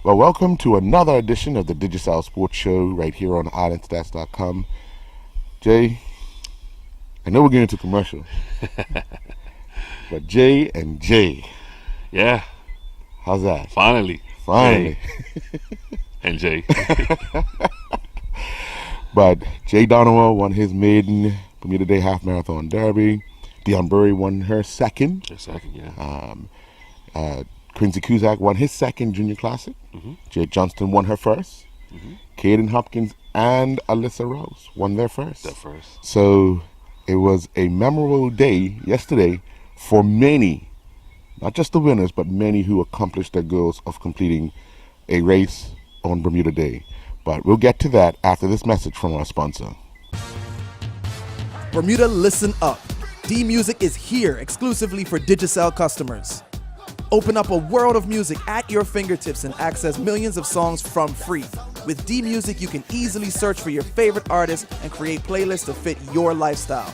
Well, welcome to another edition of the Digicel Sports Show right here on Islandstats.com. Jay, I know we're getting into commercial, but Jay and Jay. Yeah. How's that? Finally. Finally. Jay. And Jay. But Jay Donovan won his maiden Bermuda Day Half Marathon Derby. Dion Burry won her second. Her second, yeah. Quincy Cusack won his second Junior Classic. Mm-hmm. Jade Johnston won her first. Mm-hmm. Caden Hopkins and Alyssa Rose won their first. Their first. So it was a memorable day yesterday for many, not just the winners, but many who accomplished their goals of completing a race on Bermuda Day. But we'll get to that after this message from our sponsor. Bermuda, listen up. D-Music is here exclusively for Digicel customers. Open up a world of music at your fingertips and access millions of songs from free. With D-Music, you can easily search for your favorite artists and create playlists to fit your lifestyle.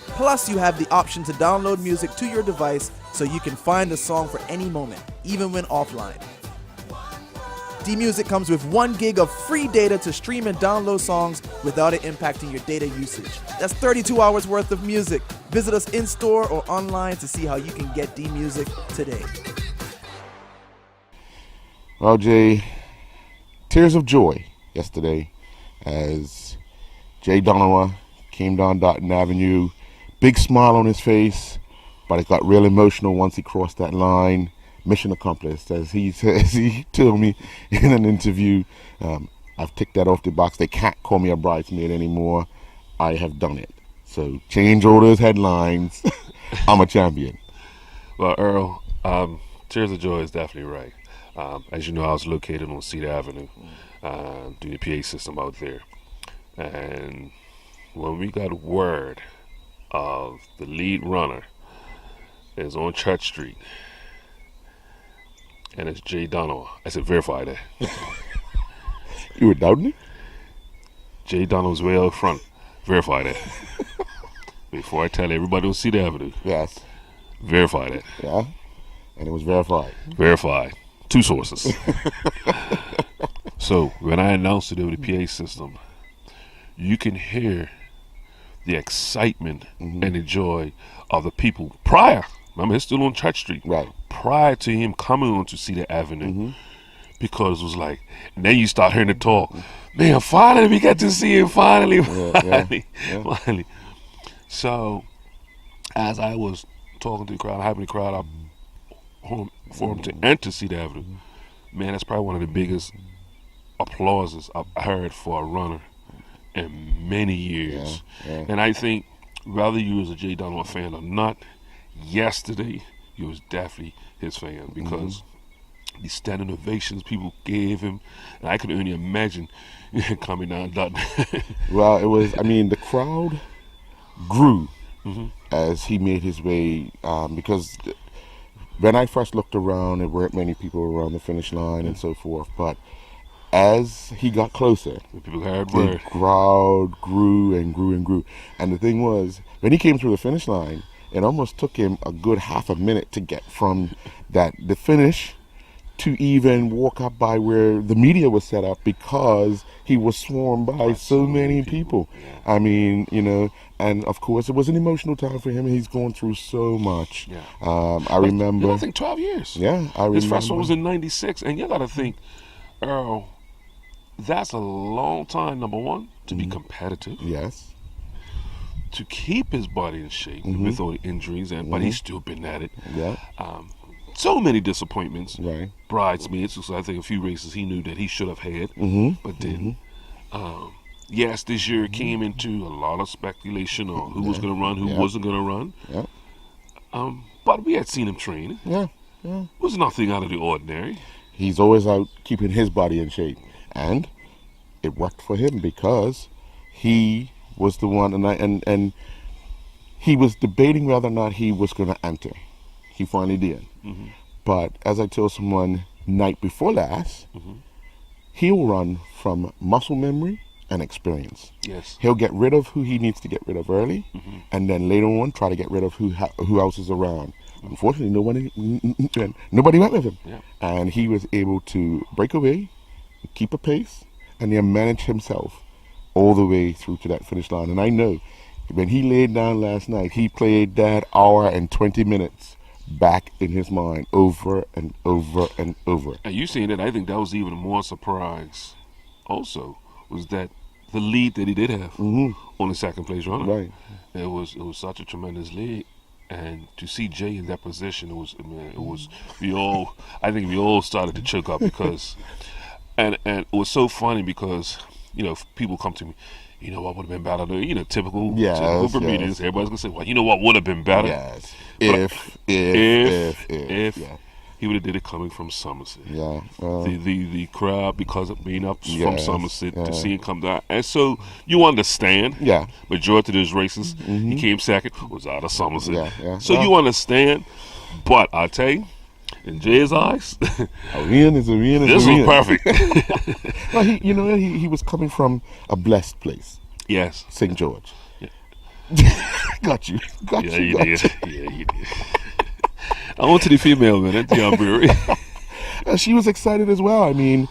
Plus, you have the option to download music to your device so you can find a song for any moment, even when offline. D-Music comes with 1 gig of free data to stream and download songs without it impacting your data usage. That's 32 hours worth of music. Visit us in-store or online to see how you can get D-Music today. Well, Jay, tears of joy yesterday as Jay Donovan came down Dotton Avenue. Big smile on his face, but it got real emotional once he crossed that line. Mission accomplished, as he told me in an interview. I've ticked that off the box. They can't call me a bridesmaid anymore. I have done it. So change all those headlines. I'm a champion. Well, Earl, tears of joy is definitely right. As you know, I was located on Cedar Avenue, doing the PA system out there. And when we got word of the lead runner is on Church Street, and it's Jay Donovan, I said, verify that. You were doubting it? Jay Donovan's way out front. Verify that. Before I tell everybody on Cedar Avenue. Yes. Verify that. Yeah. And it was verified. Verified. 2 sources. So when I announced it over the PA system, you can hear the excitement and the joy of the people prior. Remember, he's still on Church Street. Right. Prior to him coming on to Cedar Avenue, because it was like, and then you start hearing the talk. Man, finally we got to see him. Finally. Finally. So, as I was talking to the crowd, having the crowd up for him to enter Cedar Avenue, man, that's probably one of the biggest applauses I've heard for a runner in many years. And I think whether you was a Jay Donovan fan or not, yesterday you was definitely his fan, because the standing ovations people gave him, and I could only imagine coming down that. Well, it was, the crowd grew as he made his way, because when I first looked around, there weren't many people around the finish line and so forth, but as he got closer, the crowd grew and grew and grew. And the thing was, when he came through the finish line, it almost took him a good half a minute to get from the finish to even walk up by where the media was set up, because he was swarmed by so many people. And of course it was an emotional time for him, and he's going through so much. I remember, I think 12 years. Yeah, I remember. His first one was in 96, and you gotta think, Earl, that's a long time, number one, to be competitive. Yes. To keep his body in shape with all the injuries, but he's still been at it. Yeah. So many disappointments. Right. Bridesmaids. So I think a few races he knew that he should have had, but didn't. Yes, this year came into a lot of speculation on who was going to run, who wasn't going to run. Yeah. But we had seen him train. Yeah. It was nothing out of the ordinary. He's always out keeping his body in shape, and it worked for him because he was the one, and he was debating whether or not he was going to enter. He finally did. But as I told someone night before last, he'll run from muscle memory and experience. Yes. He'll get rid of who he needs to get rid of early, and then later on try to get rid of who else is around. Unfortunately, nobody went with him. Yeah. And he was able to break away, keep a pace, and then manage himself all the way through to that finish line. And I know when he laid down last night, he played that hour and 20 minutes back in his mind over and over and over. And you saying that, I think that was even more surprise also, was that the lead that he did have on the second place runner. Right. It was such a tremendous lead. And to see Jay in that position, I think we all started to choke up because, and it was so funny because, people come to me, what would have been better? Typical Bermudians. Everybody's gonna say, well, what would have been better? Yes. But If. Yeah. He would have did it coming from Somerset. Yeah. The crowd, because of being up from Somerset, to see him come down. And so you understand. Yeah. Majority of those races, he came second, was out of Somerset. Yeah. So you understand. But I tell you, in Jay's eyes, a win is a win. This was perfect. Well, he was coming from a blessed place. Yes. St. George. Yeah. Got you. Yeah, you did. Yeah, you did. On to the female, man, at the brewery. She was excited as well. I mean,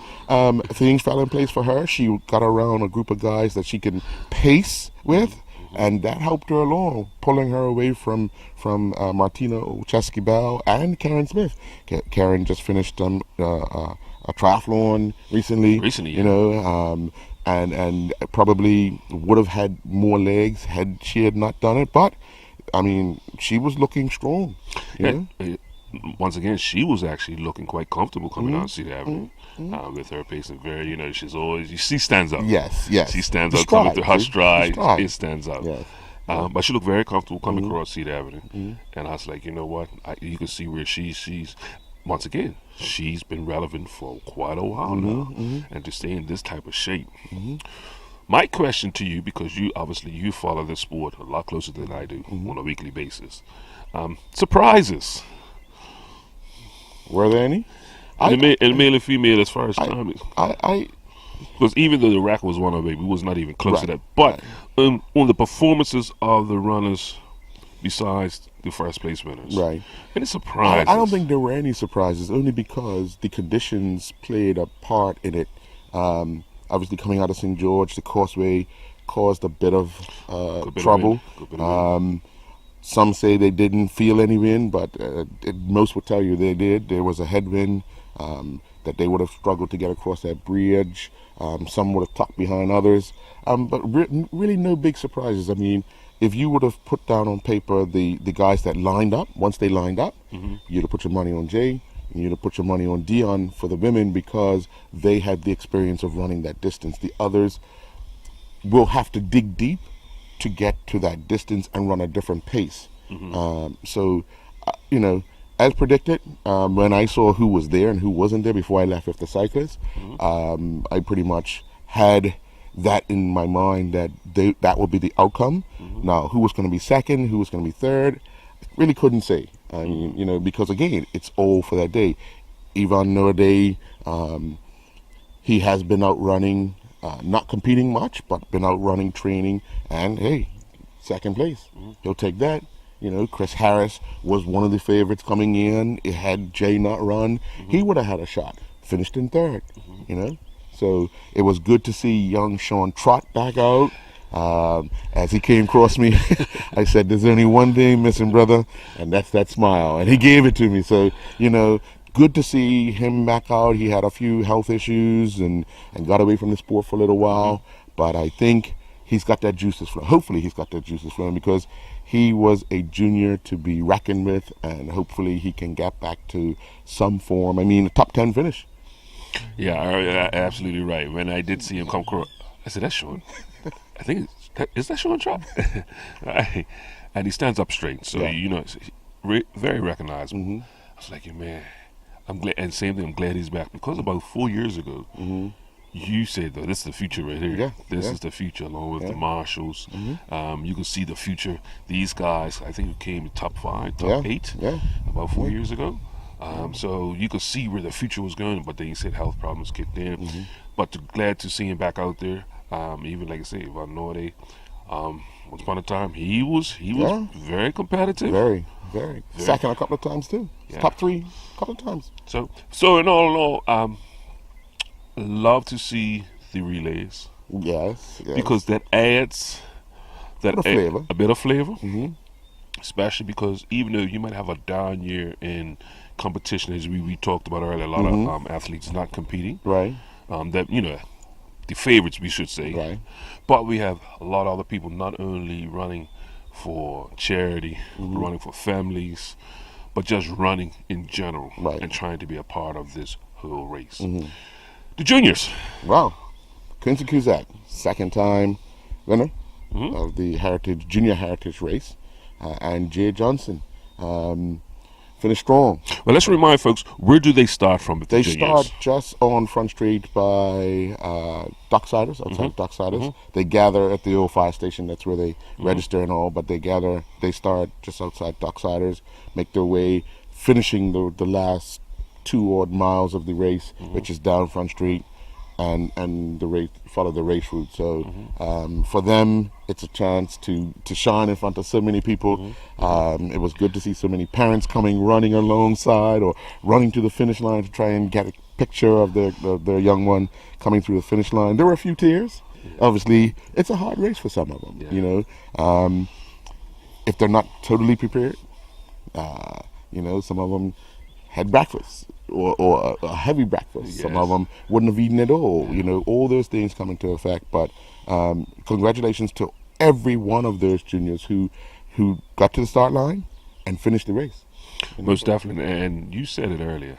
things fell in place for her. She got around a group of guys that she can pace with, and that helped her along, pulling her away from Martina Chesky-Bell and Karen Smith. Karen just finished a triathlon recently. And probably would have had more legs had she had not done it. But I mean, she was looking strong. Once again, she was actually looking quite comfortable coming down Cedar Avenue with her pacing. Very, she stands out. Yes. She stands out coming through her stride. It stands out. Yes. But she looked very comfortable coming across Cedar Avenue. And I was like, you know what? You can see where she's once again, she's been relevant for quite a while now. And to stay in this type of shape. My question to you, because you follow this sport a lot closer than I do on a weekly basis. Surprises. Were there any? And male and female as far as time is. Because even though the record was 108, we was not even close to that. But on the performances of the runners, besides the first place winners, right? Any surprises? I don't think there were any surprises, only because the conditions played a part in it. Obviously, coming out of St. George, the causeway caused a bit of trouble. Some say they didn't feel any wind, but most would tell you they did. There was a headwind that they would have struggled to get across that bridge. Some would have tucked behind others. But really no big surprises. I mean, if you would have put down on paper the guys that lined up, once they lined up, you'd have put your money on Jay, and you'd have put your money on Dion for the women because they had the experience of running that distance. The others will have to dig deep to get to that distance and run a different pace. As predicted, when I saw who was there and who wasn't there before I left with the cyclists, I pretty much had that in my mind that that would be the outcome. Now, who was going to be second, who was going to be third, really couldn't say. I mean, because again, it's all for that day. Ivan Norde, he has been out running, not competing much, but been out running, training, and hey, second place. He'll take that. Chris Harris was one of the favorites coming in. It had Jay not run, he would have had a shot. Finished in third, So it was good to see young Sean Trott back out. As he came across me, I said, "There's only one thing missing, brother, and that's that smile." And he gave it to me. So, good to see him back out. He had a few health issues and got away from the sport for a little while. But I think he's got that juices flowing. Hopefully he's got that juices flowing because he was a junior to be reckoned with, and hopefully he can get back to some form. I mean, a top 10 finish. Yeah, absolutely right. When I did see him come across, I said, "That's Sean." I think is that Sean Trott? Right. And he stands up straight, so it's very recognizable. I was like, man, I'm glad. And same thing, I'm glad he's back because about 4 years ago, you said, though, this is the future right here. Yeah, this is the future, along with the Marshalls. You can see the future. These guys, I think, came top 5, top 8 about 4 years ago. So you could see where the future was going, but then you said health problems kicked in. But glad to see him back out there. Even like I say, Van Norde, once upon a time, he was Yeah. very competitive. Very, very. Second a couple of times too. Yeah. Top 3 a couple of times. So in all, love to see the relays Yes. because that adds Bit of flavor. a bit of flavor. Especially because even though you might have a down year in competition, as we talked about earlier, a lot of athletes not competing. Right. That the favorites, we should say. Right. But we have a lot of other people not only running for charity, running for families, but just running in general and trying to be a part of this whole race. The juniors. Wow. Quincy Cusack, second time winner of the Junior Heritage race. And Jay Johnson finished strong. Well, let's remind folks, where do they start from? They start just on Front Street by Docksiders, outside Docksiders. They gather at the old fire station. That's where they register and all. But they start just outside Docksiders, make their way, finishing the last 2 odd miles of the race, which is down Front Street, and the race, follow the race route. So for them, it's a chance to shine in front of so many people. It was good to see so many parents running alongside or running to the finish line to try and get a picture of their young one coming through the finish line. There were a few tears. Obviously, it's a hard race for some of them. If they're not totally prepared, some of them had breakfast or a heavy breakfast. Some of them wouldn't have eaten at all. All those things come into effect. But congratulations to every one of those juniors who got to the start line and finished the race. Most definitely. And you said it earlier,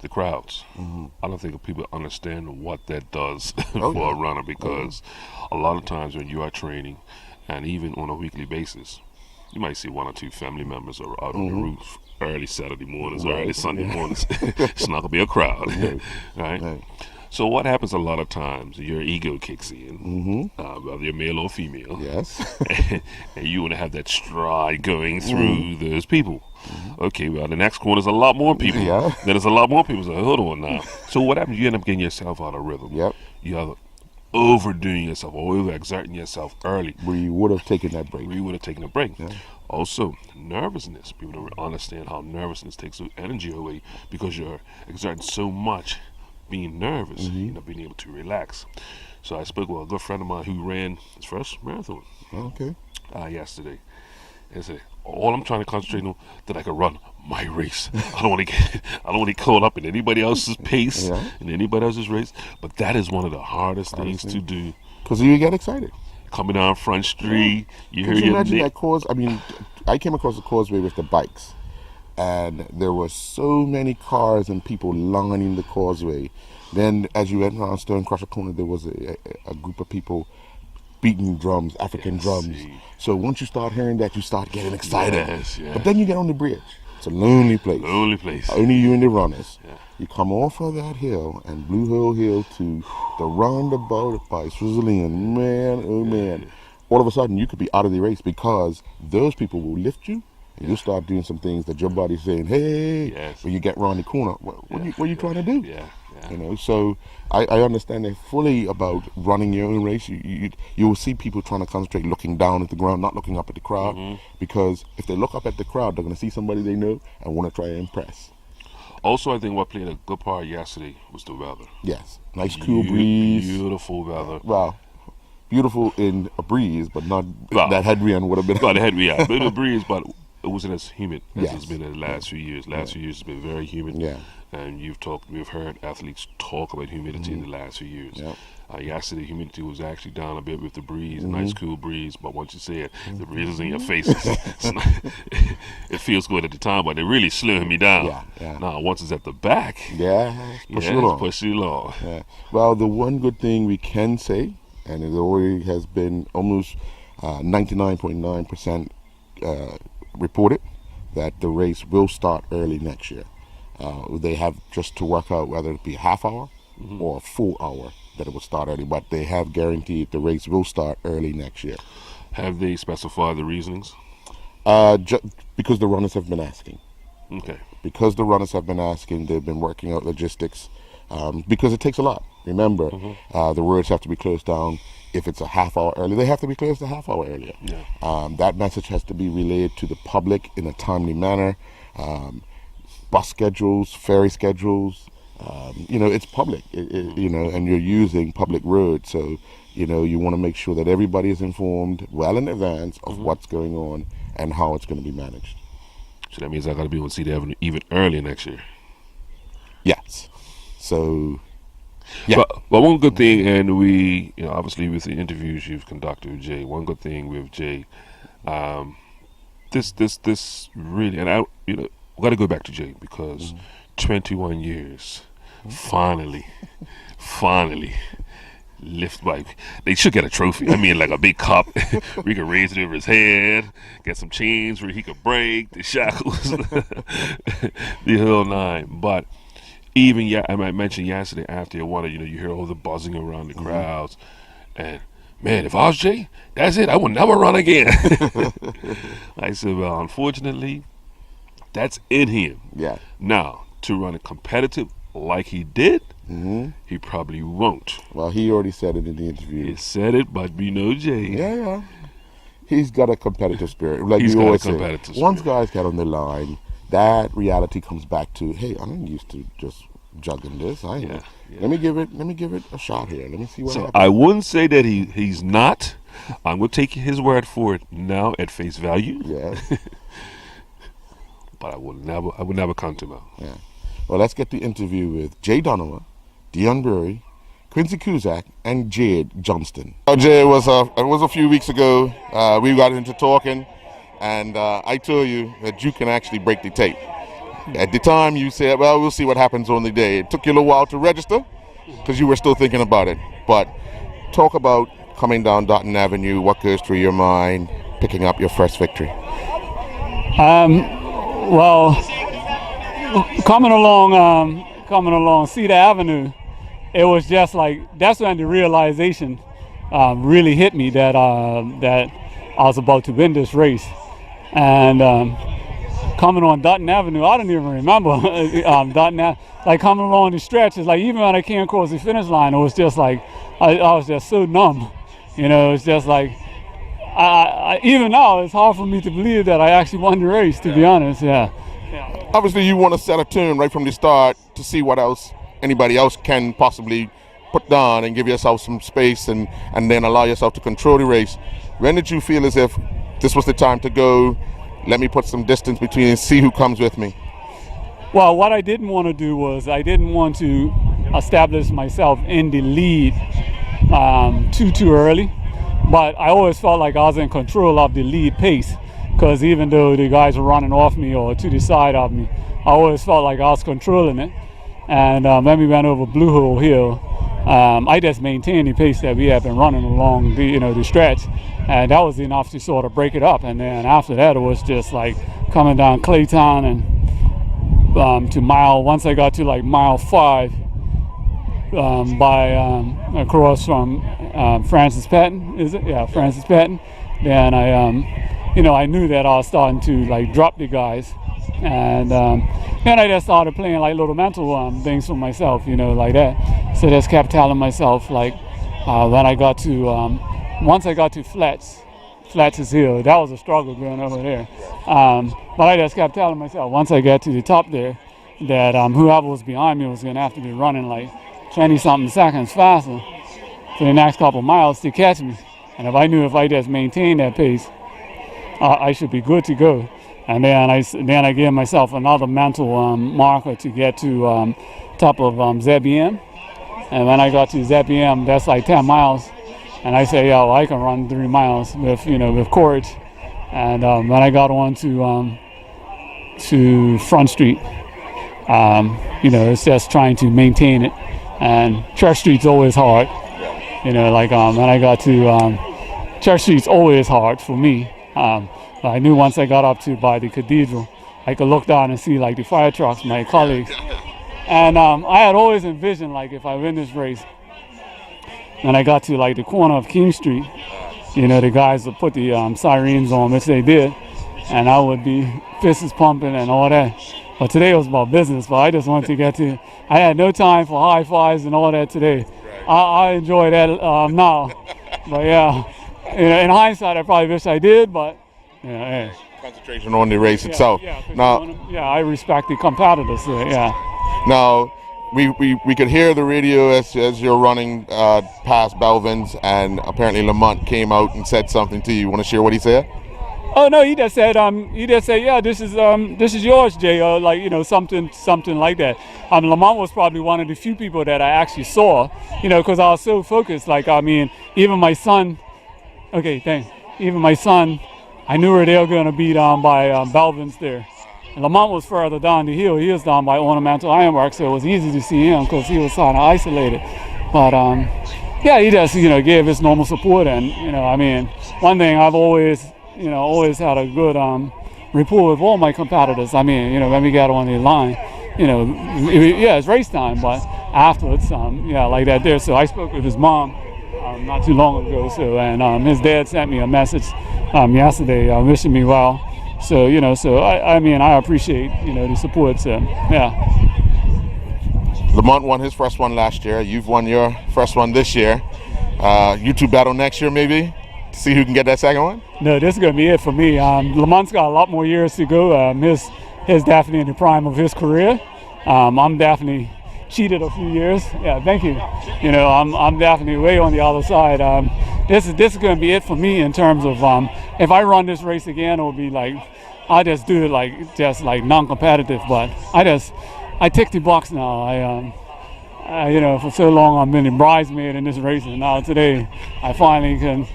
the crowds. I don't think people understand what that does for a runner, because a lot of times when you are training, and even on a weekly basis, you might see 1 or 2 family members are out on the roof early Saturday mornings, early Sunday mornings. It's not gonna be a crowd, right? So what happens a lot of times? Your ego kicks in, whether you're male or female. Yes. And you want to have that stride going through those people. Okay, well, the next corner is a lot more people. Then there's a lot more people. So hold on now. So what happens? You end up getting yourself out of rhythm. You are overdoing yourself or overexerting yourself early. Where you would have taken that break. Also, nervousness. People don't understand how nervousness takes energy away, because you're exerting so much being nervous, being able to relax. So I spoke with a good friend of mine who ran his first marathon yesterday. And said, all I'm trying to concentrate on that I can run my race. I don't want to get caught up in anybody else's pace and anybody else's race. But that is one of the hardest things to do. Because you get excited. Coming down Front Street, you hear Could you your imagine that cause? I mean, I came across the causeway with the bikes, and there were so many cars and people lining the causeway. Then, as you went around Stone Crusher Corner, there was a group of people beating drums, African drums. So once you start hearing that, you start getting excited. But then you get on the bridge. It's a lonely place. Only you and the runners. You come off of that hill and Blue Hill to the roundabout by Switzerland. Man, oh man. All of a sudden, you could be out of the race, because those people will lift you, and you'll start doing some things that your body's saying, hey, when you get around the corner, what are you trying to do? So I understand that fully about running your own race. You will see people trying to concentrate, looking down at the ground, not looking up at the crowd, because if they look up at the crowd, they're going to see somebody they know and want to try and impress. Also, I think what played a good part yesterday was the weather. Yes, nice cool breeze. Beautiful weather. Wow. Beautiful in a breeze, but not that headwind would have been. Not a headwind, but a breeze, but it wasn't as humid as it's been in the last few years. Last few years has been very humid. And we've heard athletes talk about humidity in the last few years. Yesterday, humidity was actually down a bit with the breeze, a nice cool breeze. But once you say it, the breeze is in your face. It feels good at the time, but it really slowed me down. Now, once it's at the back, push you along. Well, the one good thing we can say, and it already has been almost 99.9% reported, that the race will start early next year. They have just to work out whether it be a half hour or a full hour that it will start early, but they have guaranteed the race will start early next year. Have they specified the reasonings? Because the runners have been asking. Okay. Because the runners have been asking, they've been working out logistics, because it takes a lot. Remember, the roads have to be closed down. If it's a half hour early, they have to be closed a half hour earlier. Yeah. That message has to be relayed to the public in a timely manner. Bus schedules, ferry schedules, it's public, and you're using public roads. So, you want to make sure that everybody is informed well in advance of what's going on and how it's going to be managed. So that means I got to be on Cedar Avenue even early next year. Yes. So, yeah. But one good thing, and we, obviously with the interviews you've conducted with Jay, one good thing with Jay, this really, and we got to go back to Jay because 21 years, finally, lift bike. They should get a trophy. I mean, like a big cup. We could raise it over his head, get some chains where he could break the shackles, the whole nine. But even I might mention yesterday after you won it, you hear all the buzzing around the crowds, and man, if I was Jay, that's it. I would never run again. I said, well, unfortunately, that's in him. Yeah. Now, to run a competitive like he did, he probably won't. Well, he already said it in the interview. He said it, but we know Jay. Yeah. He's got a competitive spirit. Like He's you got a always say, competitive spirit. once guys get on the line, that reality comes back to, hey, I'm used to just juggling this. Yeah. Let me give it a shot here. Let me see what So happens. I wouldn't say that he's not. I'm going to take his word for it now at face value. Yeah. But I would never count him out. Yeah. Well, let's get the interview with Jay Donovan, Dion Burry, Quincy Cusack, and Jade Johnston. Jay, it was a few weeks ago. We got into talking, and I told you that you can actually break the tape. At the time, you said, well, we'll see what happens on the day. It took you a little while to register because you were still thinking about it. But talk about coming down Dotton Avenue, what goes through your mind, picking up your first victory. Well, coming along Cedar Avenue, it was just like, that's when the realization really hit me that I was about to win this race. And coming on Dutton Avenue, I don't even remember Dutton Avenue. Like coming along the stretch, it's like even when I came across the finish line, it was just like I was just so numb. It's just like I even now it's hard for me to believe that I actually won the race. To be honest, yeah. Obviously, you want to set a tune right from the start to see what else anybody else can possibly put down and give yourself some space and then allow yourself to control the race. When did you feel as if this was the time to go? Let me put some distance between and see who comes with me. Well, what I didn't want to do was I didn't want to establish myself in the lead too early. But I always felt like I was in control of the lead pace, because even though the guys were running off me or to the side of me, I always felt like I was controlling it. And when we went over Blue Hole Hill, I just maintained the pace that we had been running along the stretch, and that was enough to sort of break it up. And then after that, it was just like coming down Clayton and to once I got to like mile 5, across from Francis Patton, is it? Yeah, Francis Patton. Then I knew that I was starting to like drop the guys, and then I just started playing like little mental things for myself, like that. So just kept telling myself like when I got to once I got to Flats' Hill, that was a struggle going over there. But I just kept telling myself once I got to the top there that whoever was behind me was going to have to be running like 20-something seconds faster for the next couple miles to catch me. And if I knew if I just maintained that pace, I should be good to go. And then I gave myself another mental marker to get to top of ZBM. And when I got to ZBM, that's like 10 miles. And I say, I can run 3 miles with courage. And when I got on to Front Street, it's just trying to maintain it. And Church Street's always hard. When I got to Church Street's always hard for me. But I knew once I got up to by the cathedral, I could look down and see like the fire trucks, my colleagues. And I had always envisioned like if I win this race, and I got to like the corner of King Street, the guys would put the sirens on, which they did, and I would be fists pumping and all that. But today was about business. But I just wanted to get to. I had no time for high fives and all that today. I enjoy that now. But yeah, in hindsight, I probably wish I did. But yeah. Concentration on the race itself. Now, I respect the competitors. Yeah. Now, we could hear the radio as you're running past Belvin's, and apparently Lamont came out and said something to you. You want to share what he said? Oh no, he just said yeah, this is yours, Jay, like, you know, something like that. Lamont was probably one of the few people that I actually saw, you know, because I was so focused. Like, I mean, even my son, I knew where they were going to be down by Belvin's there. And Lamont was further down the hill. He was down by Ornamental Ironworks, so it was easy to see him because he was kind of isolated. But yeah, he just, you know, gave his normal support. And, you know, I mean, one thing I've always had a good rapport with all my competitors. I mean, you know, when we got on the line, you know, it's race time, but afterwards, like that there. So I spoke with his mom not too long ago. So, and his dad sent me a message yesterday wishing me well. So, you know, I mean, I appreciate, you know, the support. So, yeah. Lamont won his first one last year. You've won your first one this year. You two battle next year, maybe? See who can get that second one? No, this is going to be it for me. Lamont's got a lot more years to go. His definitely in the prime of his career. I'm definitely cheated a few years. Yeah, thank you. You know, I'm definitely way on the other side. This is going to be it for me in terms of if I run this race again, it will be like I just do it like non-competitive. But I tick the box now. You know, for so long I've been a bridesmaid in this race, and now today I finally can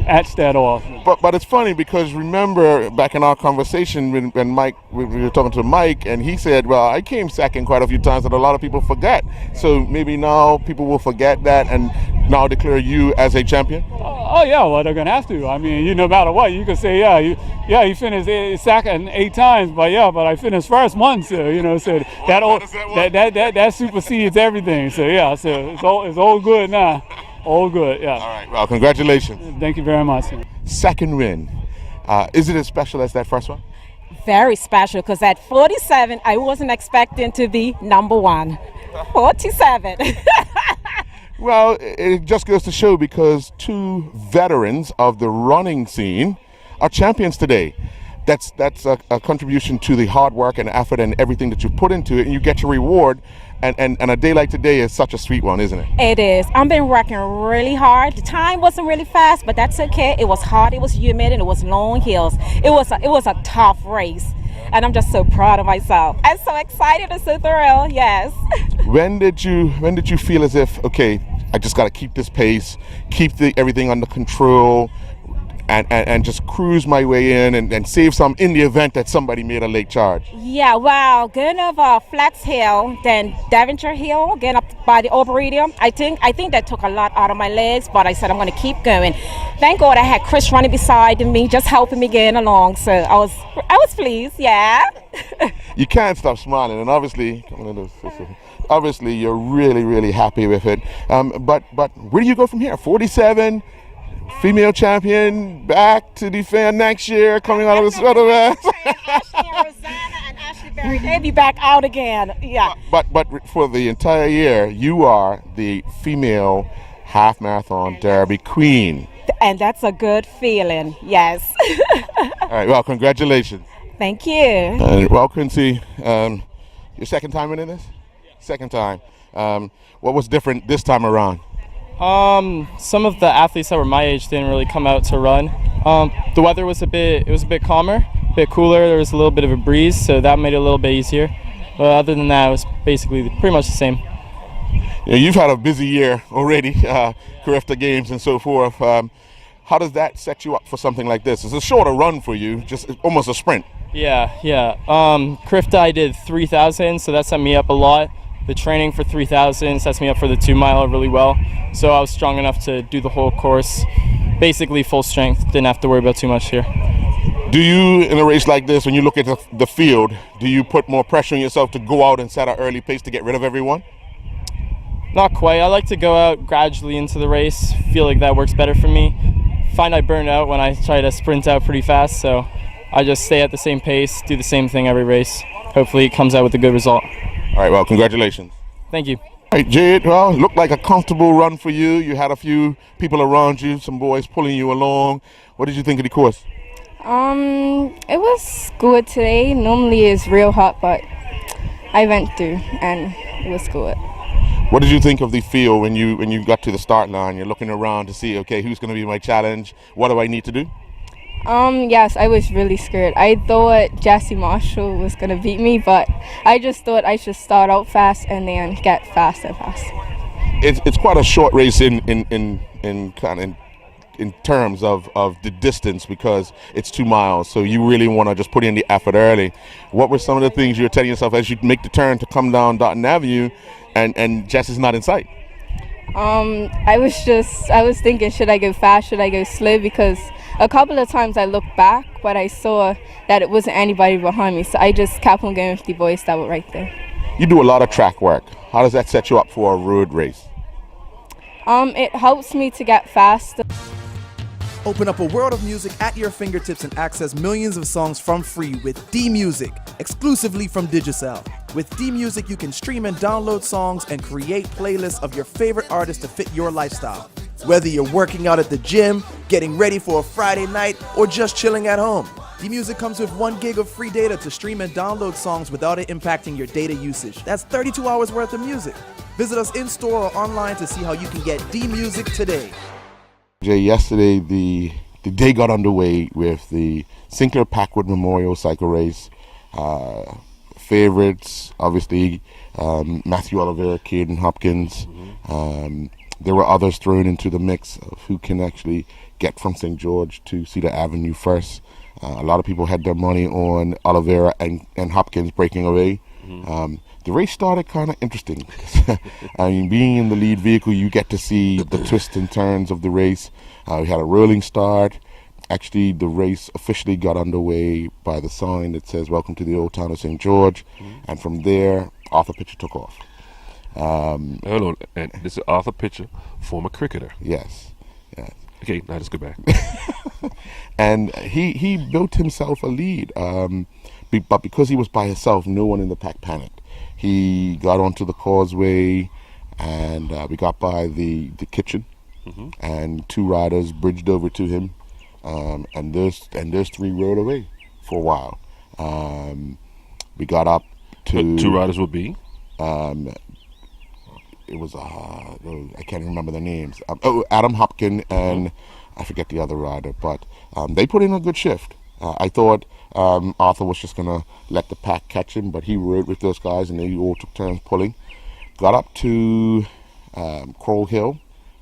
etch that off. But it's funny because remember back in our conversation when Mike, we were talking to Mike, and he said, well, I came second quite a few times and a lot of people forget. So maybe now people will forget that and now declare you as a champion? Oh yeah, well, they're going to have to. I mean, no matter what, you can say, you finished second 8 times, but I finished first once. So, you know, so that supersedes everything. So yeah, so it's all good now. All good, yeah. All right, well, congratulations. Thank you very much. Second win. Is it as special as that first one? Very special, because at 47, I wasn't expecting to be number one. 47. Well, it just goes to show because 2 veterans of the running scene are champions today. That's a contribution to the hard work and effort and everything that you put into it, and you get your reward. And a day like today is such a sweet one, isn't it? It is. I've been working really hard. The time wasn't really fast, but that's okay. It was hard, it was humid, and it was long hills. It was a tough race, and I'm just so proud of myself. I'm so excited and so thrilled. Yes. When did you feel as if, okay, I just got to keep this pace, keep everything under control, and just cruise my way in and save some in the event that somebody made a late charge? Yeah, well, going over Flex Hill, then Devonshire Hill, getting up by the Arboretum, I think that took a lot out of my legs, but I said I'm going to keep going. Thank God I had Chris running beside me, just helping me getting along, so I was pleased, yeah. You can't stop smiling, and obviously you're really, really happy with it. But where do you go from here? 47, female champion, back to defend next year, coming out of the sweater vest. Ashley and Rosanna and Ashley Berry, they'll be back out again. Yeah. But for the entire year, you are the female half marathon derby queen. And that's a good feeling. Yes. All right. Well, congratulations. Thank you. Well, Quincy, your second time in this? Second time. What was different this time around? Some of the athletes that were my age didn't really come out to run. The weather was a bit calmer, a bit cooler. There was a little bit of a breeze, so that made it a little bit easier. But other than that, it was basically pretty much the same. Yeah, you've had a busy year already, Carifta Games and so forth. How does that set you up for something like this? It's a shorter run for you, just almost a sprint. Yeah. Carifta, I did 3,000, so that set me up a lot. The training for 3,000 sets me up for the 2 mile really well. So I was strong enough to do the whole course, basically full strength. Didn't have to worry about too much here. Do you, in a race like this, when you look at the field, do you put more pressure on yourself to go out and set an early pace to get rid of everyone? Not quite. I like to go out gradually into the race. Feel like that works better for me. Find I burn out when I try to sprint out pretty fast, so I just stay at the same pace, do the same thing every race. hopefully it comes out with a good result. All right, well, congratulations. Thank you. All right, Jade, well, it looked like a comfortable run for you. You had a few people around you, some boys pulling you along. What did you think of the course? It was good today. Normally it's real hot, but I went through and it was good. What did you think of the field when you got to the start line? You're looking around to see, okay, who's going to be my challenge? What do I need to do? Yes, I was really scared. I thought Jesse Marshall was gonna beat me, but I just thought I should start out fast and then get faster and faster. It's quite a short race in terms of the distance, because it's 2 miles. So you really want to just put in the effort early. What were some of the things you were telling yourself as you make the turn to come down Dotton Avenue, and Jesse's not in sight? I was thinking, should I go fast, should I go slow, because a couple of times I looked back, but I saw that it wasn't anybody behind me, so I just kept on going with the boys that were right there. You do a lot of track work. How does that set you up for a road race? It helps me to get faster. Open up a world of music at your fingertips and access millions of songs from free with D-Music, exclusively from Digicel. With D-Music, you can stream and download songs and create playlists of your favorite artists to fit your lifestyle. Whether you're working out at the gym, getting ready for a Friday night, or just chilling at home, D-Music comes with 1 gig of free data to stream and download songs without it impacting your data usage. That's 32 hours worth of music. Visit us in-store or online to see how you can get D-Music today. Jay, yesterday the day got underway with the Sinclair Packwood Memorial Cycle Race. Favorites, obviously, Matthew Oliveira, Caden Hopkins. There were others thrown into the mix of who can actually get from St. George to Cedar Avenue first. A lot of people had their money on Oliveira and Hopkins breaking away. The race started kind of interesting. I mean, being in the lead vehicle, you get to see the twists and turns of the race. We had a rolling start. Actually, the race officially got underway by the sign that says, "Welcome to the Old Town of St. George." And from there, Arthur Pitcher took off. Hold on, and this is Arthur Pitcher, former cricketer. Yes. Okay, now let's go back. And he built himself a lead. But because he was by himself, no one in the pack panicked. He got onto the causeway, and we got by the kitchen, and 2 riders bridged over to him, and those 3 rode away for a while. We got up to 2 riders would be. It was I can't remember their names. Adam Hopkins and I forget the other rider, but they put in a good shift. I thought Arthur was just gonna let the pack catch him, but he rode with those guys and they all took turns pulling. Got up to Crowell Hill,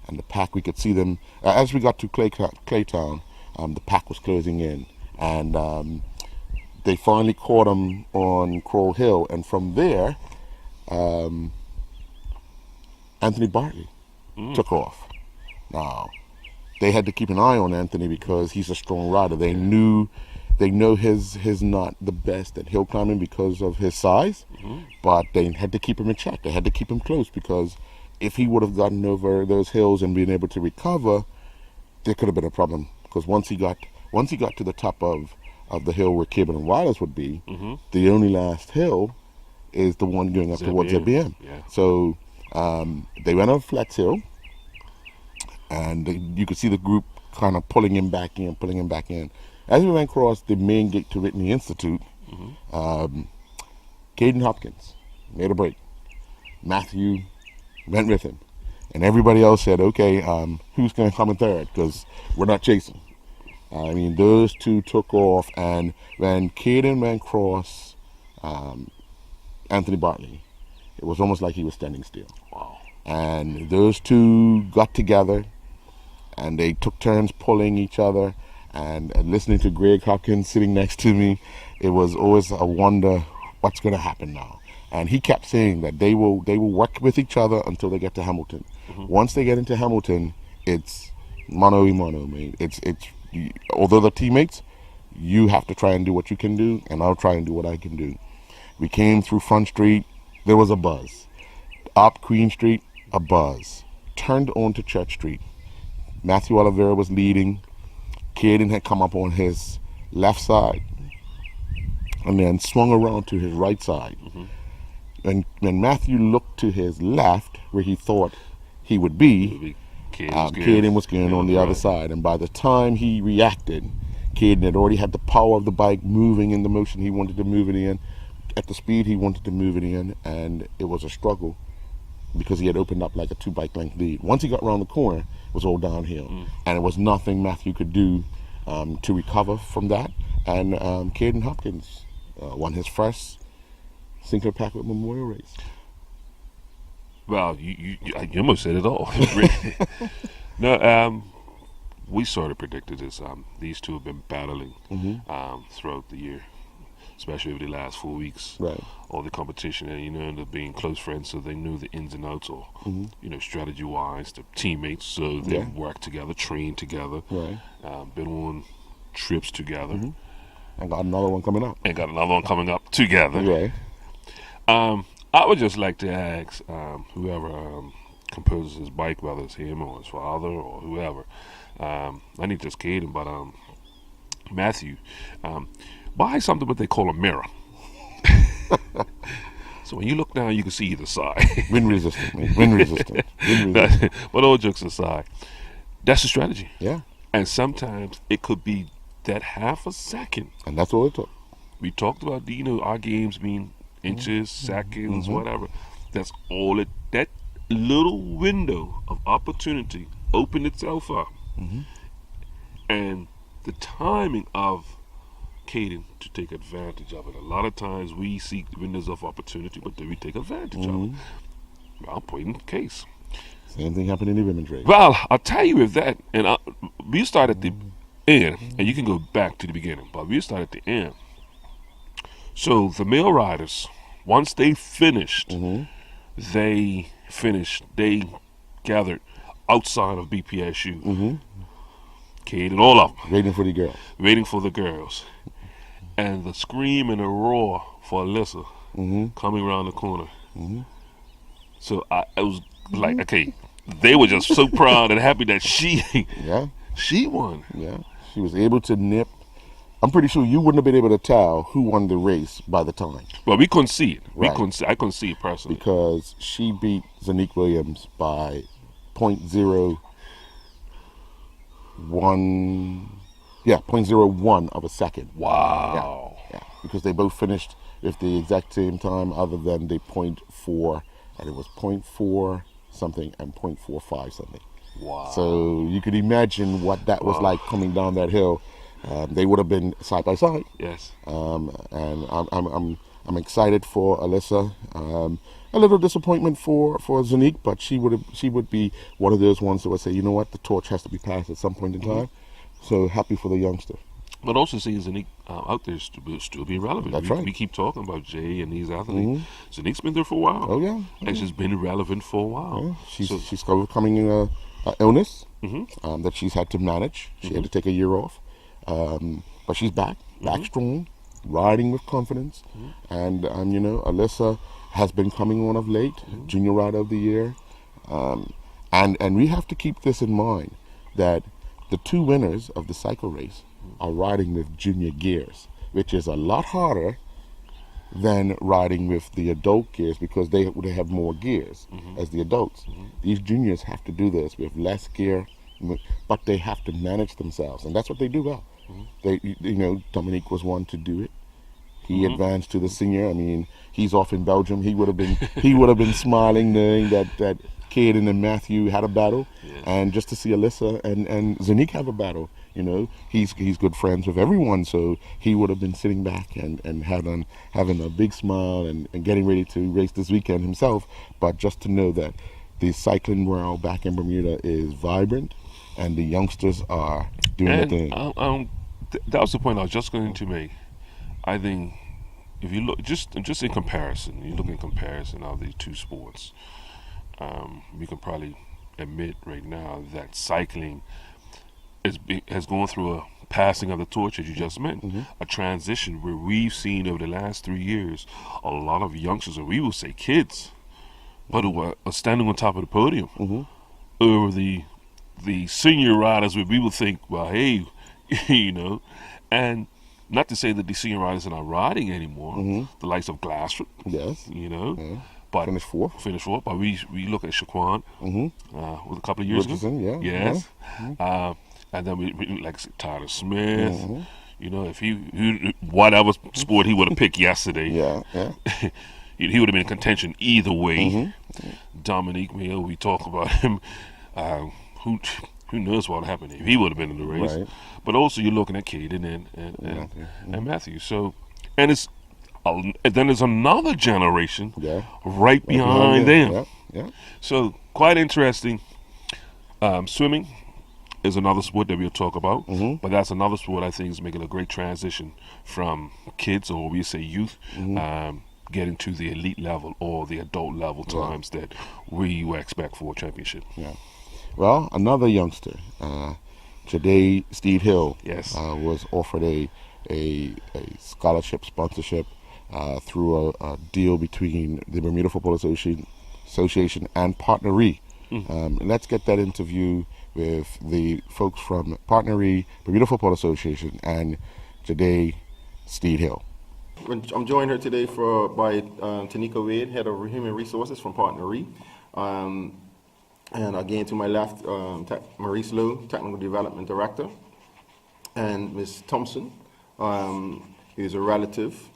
and the pack, we could see them as we got to Claytown. The pack was closing in, and they finally caught him on Crowell Hill, and from there Anthony Bartley took off. Now, they had to keep an eye on Anthony because he's a strong rider. They know his not the best at hill climbing because of his size, but they had to keep him in check. They had to keep him close, because if he would have gotten over those hills and been able to recover, there could have been a problem. Because once he got to the top of the hill where Cable and Wireless would be, the only last hill is the one going up towards ZBM. Yeah. So they went up Flats Hill, and you could see the group kind of pulling him back in. As we went across the main gate to Whitney Institute, Caden Hopkins made a break. Matthew went with him, and everybody else said, okay, who's going to come in third, because we're not chasing. I mean, those 2 took off, and when Caden ran across Anthony Bartley, it was almost like he was standing still. Wow. And those 2 got together, and they took turns pulling each other, and listening to Greg Hopkins sitting next to me, it was always a wonder what's going to happen now. And he kept saying that they will work with each other until they get to Hamilton. Once they get into Hamilton, it's mano a mano, man. It's although they're teammates, you have to try and do what you can do, and I'll try and do what I can do. We came through Front Street, there was a buzz. Up Queen Street, a buzz. Turned onto Church Street. Matthew Oliveira was leading. Caden had come up on his left side, and then swung around to his right side. And when Matthew looked to his left, where he thought he would be, Caden was getting on the other side. And by the time he reacted, Caden had already had the power of the bike moving in the motion he wanted to move it in, at the speed he wanted to move it in, and it was a struggle because he had opened up like a 2 bike length lead. Once he got around the corner, it was all downhill, and it was nothing Matthew could do to recover from that. And Caden Hopkins won his first Sinclair Packard Memorial Race. Well, you almost said it all. No, we sort of predicted this. These two have been battling throughout the year, especially over the last 4 weeks. Right. All the competition, and ended up being close friends, so they knew the ins and outs, or strategy-wise, the teammates. So they worked together, trained together, been on trips together, and got another one coming up. Together. Right. I would just like to ask whoever composes his bike, whether it's him or his father or whoever. I need just Caden, but Matthew, buy something what they call a mirror. So when you look down, you can see either side. Wind resistant, man. Wind resistant. But all jokes aside, that's the strategy. Yeah. And sometimes it could be that half a second. And that's all it took. We talked about our games being inches, seconds, whatever. That's all it. That little window of opportunity opened itself up, and the timing of Caden to take advantage of it. A lot of times we seek windows of opportunity, but then we take advantage of it. Well, point in the case. Same thing happened in the women's race. Well, I'll tell you with that, and we start at the end, and you can go back to the beginning, but we start at the end. So the male riders, once they finished, they gathered outside of BPSU. Cade and all of them. Waiting for the girls. And the scream and the roar for Alyssa coming around the corner. So I was like, okay, they were just so proud and happy that she won. Yeah, she was able to nip. I'm pretty sure you wouldn't have been able to tell who won the race by the time. Well, we couldn't see it. Right. I couldn't see it personally. Because she beat Zanique Williams by 0.01 of a second. Wow. Yeah. Because they both finished with the exact same time, other than the 0.4, and it was 0.4 something and 0.45 something. Wow. So you could imagine what that was like coming down that hill. They would have been side by side. Yes. And I'm excited for Alyssa. A little disappointment for Zanique, but she would be one of those ones that would say, you know what, the torch has to be passed at some point in time. So happy for the youngster. But also seeing Zanique out there still be relevant. That's right. We keep talking about Jay and these athletes. Zanique's been there for a while. Oh yeah. And she's been relevant for a while. Yeah. She's overcoming an illness that she's had to manage. She had to take a year off. But she's back strong, riding with confidence. And Alyssa has been coming on of late, Junior Rider of the Year. And we have to keep this in mind, that the 2 winners of the cycle race are riding with junior gears, which is a lot harder than riding with the adult gears, because they have more gears as the adults. These juniors have to do this with less gear, but they have to manage themselves, and that's what they do well. Dominique was one to do it. He advanced to the senior. I mean, he's off in Belgium. He would have been smiling, knowing that Caden and Matthew had a battle, and just to see Alyssa and Zanique have a battle. He's good friends with everyone, so he would have been sitting back and having a big smile and getting ready to race this weekend himself. But just to know that the cycling world back in Bermuda is vibrant, and the youngsters are doing their thing. That was the point I was just going to make. I think if you look just in comparison, you look in comparison of these 2 sports, we can probably admit right now that cycling has gone through a passing of the torch, as you just meant, a transition where we've seen over the last 3 years a lot of youngsters, or we will say kids, but who are standing on top of the podium over the senior riders, where we would think, well, hey, and not to say that the senior riders are not riding anymore. The likes of Glassford, Yes. you know, Yeah. but Finished fourth. But we look at Shaquan with a couple of years Richardson, ago. yeah. Yes. And then we like Tyler Smith. You know, if he whatever sport he would have picked yesterday, Yeah. he would have been in contention either way. Dominique Mayo, we talk about him. Who knows what happened if he would have been in the race? Right. But also you're looking at Caden and Matthew. So, and then there's another generation right behind them. Yeah. So quite interesting. Swimming is another sport that we'll talk about, but that's another sport I think is making a great transition from kids, or we say youth, getting to the elite level or the adult level times that we would expect for a championship. Yeah. Well, another youngster, Jade Steed Hill, Yes. was offered a scholarship sponsorship through a deal between the Bermuda Football Association and Partneree. Let's get that interview with the folks from Partneree, Bermuda Football Association, and Jade Steed Hill. I'm joined here today by Tanika Wade, Head of Human Resources from Partneree. And again, to my left, Maurice Lowe, Technical Development Director, and Ms. Thompson, who is a relative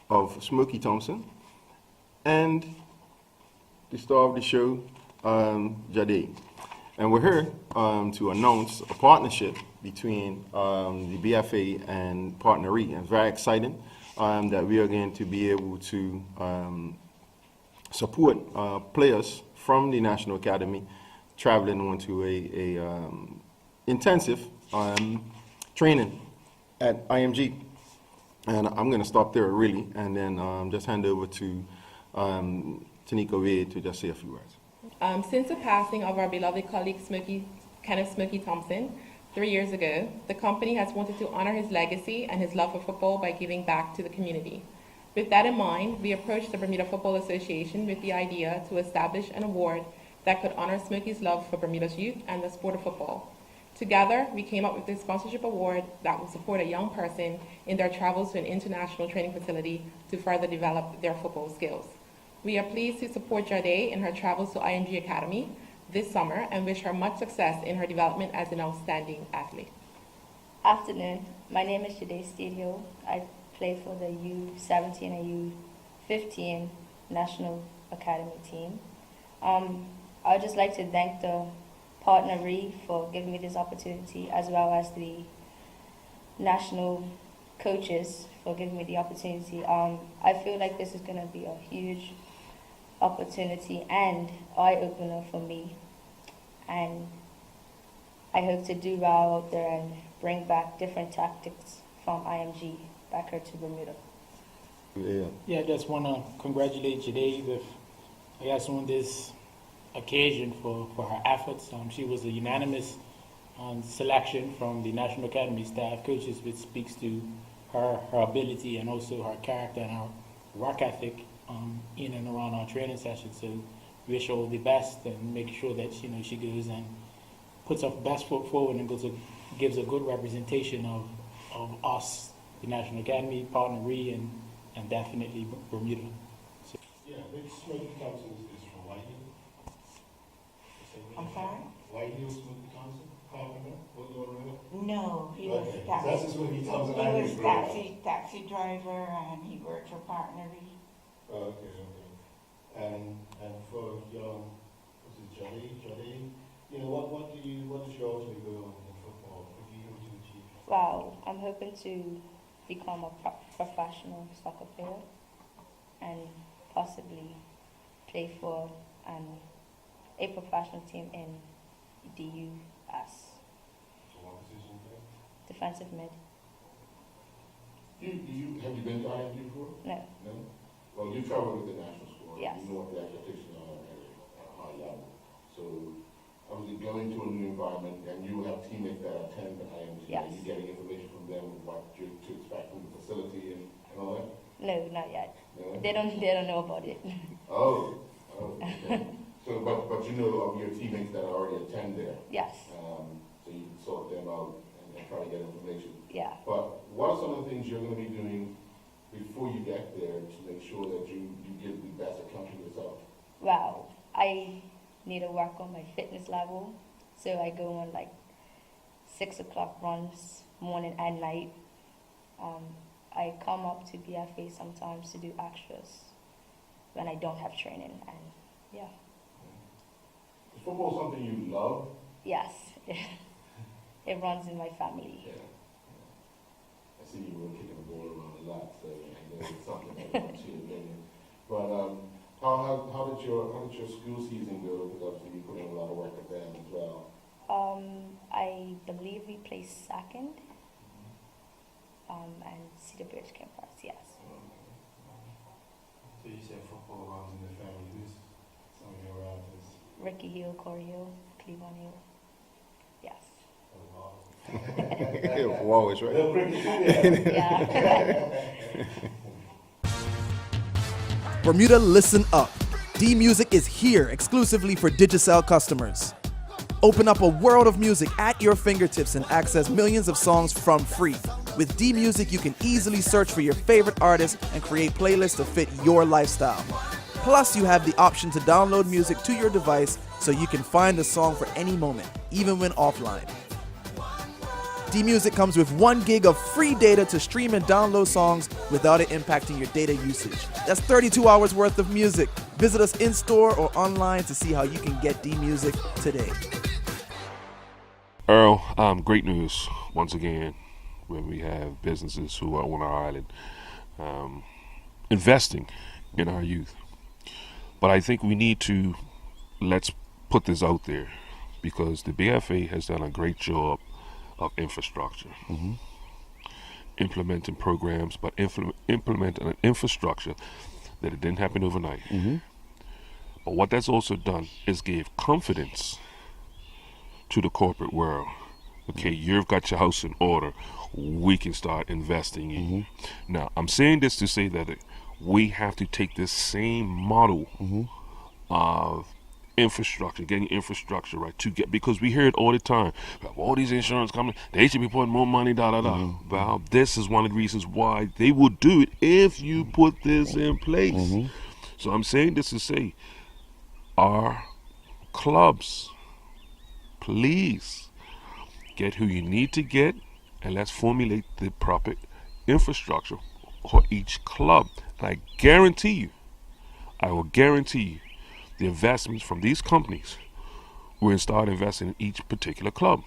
of Smokey Thompson, and the star of the show, Jade. And we're here to announce a partnership between the BFA and Partneree. And it's very exciting that we are going to be able to support players from the National Academy traveling onto a intensive training at IMG. And I'm going to stop there really, and then just hand over to Tanika Wade to just say a few words. Since the passing of our beloved colleague Kenneth Smokey Thompson 3 years ago, the company has wanted to honor his legacy and his love for football by giving back to the community. With that in mind, we approached the Bermuda Football Association with the idea to establish an award that could honor Smokey's love for Bermuda's youth and the sport of football. Together, we came up with this sponsorship award that will support a young person in their travels to an international training facility to further develop their football skills. We are pleased to support Jade in her travels to IMG Academy this summer and wish her much success in her development as an outstanding athlete. Afternoon, my name is Jade Steed Hill. I play for the U17 and U15 National Academy team. I would just like to thank the Partneree for giving me this opportunity, as well as the national coaches for giving me the opportunity. I feel like this is going to be a huge opportunity and eye-opener for me, and I hope to do well out there and bring back different tactics from IMG back here to Bermuda. Yeah, I just want to congratulate Jade with, I guess, on this occasion for her efforts. She was a unanimous selection from the National Academy staff coaches, which speaks to her ability and also her character and her work ethic in and around our training sessions. So we wish her all the best and make sure that she goes and puts her best foot forward and gives a good representation of us, the National Academy, Partneree, and definitely Bermuda. So. Yeah, which Smokey Thompson is from White Hill? I'm sorry? White Hill Smokey Thompson, Carpenter, No, he was that's just Smokey Thompson. He was taxi driver, and he worked for Partneree. Oh, okay. And for young, Jade, what is your ultimate goal in football? What do you hope to achieve? Wow, I'm hoping to become a professional soccer player and possibly play for a professional team in the US. So what position you play? Defensive mid. Have you been to IMG before? No. No? Well, you travel with the national squad. Yes. You know what the expectations are at a high level. So, obviously going to a new environment, and you have teammates that attend the IMG. Yes. Are you getting information from them, what to expect from the facility and all that? No, not yet. No? They don't know about it. Oh, okay. So, but you know of your teammates that already attend there. Yes. So you can sort them out and try to get information. Yeah. But what are some of the things you're going to be doing before you get there to make sure that you give the best account of yourself? Wow. I need to work on my fitness level. So I go on like 6 o'clock runs, morning and night. I come up to BFA sometimes to do extras when I don't have training, and yeah. Is football something you love? Yes, it runs in my family. Yeah. I see you were kicking the ball around a lot, so I know it's something that runs you, opinion. But how did your school season go? Because obviously you put in a lot of work with them as well. I believe we placed second, and Cedar Bridge came first. Yes. So you said football runs in the family. Who's some of your relatives? Ricky Hill, Corey Hill, Cleveland Hill. Yes. Wow, it's right. Yeah. Bermuda, listen up. D-Music is here exclusively for Digicel customers. Open up a world of music at your fingertips and access millions of songs from free. With D-Music, you can easily search for your favorite artists and create playlists to fit your lifestyle. Plus, you have the option to download music to your device so you can find a song for any moment, even when offline. D-Music comes with 1 gig of free data to stream and download songs without it impacting your data usage. That's 32 hours worth of music. Visit us in-store or online to see how you can get D-Music today. Earl, great news once again when we have businesses who are on our island investing in our youth. But I think we need to, let's put this out there, because the BFA has done a great job of infrastructure. Implementing programs, but implementing an infrastructure that it didn't happen overnight. But what that's also done is gave confidence to the corporate world. Okay, you've got your house in order, we can start investing in you. Now, I'm saying this to say that we have to take this same model of infrastructure, getting infrastructure right to get, because we hear it all the time, all these insurance companies, they should be putting more money, Well, this is one of the reasons why they will do it if you put this in place. So I'm saying this to say, our clubs, please get who you need to get, and let's formulate the proper infrastructure for each club. And I will guarantee you, the investments from these companies will start investing in each particular club.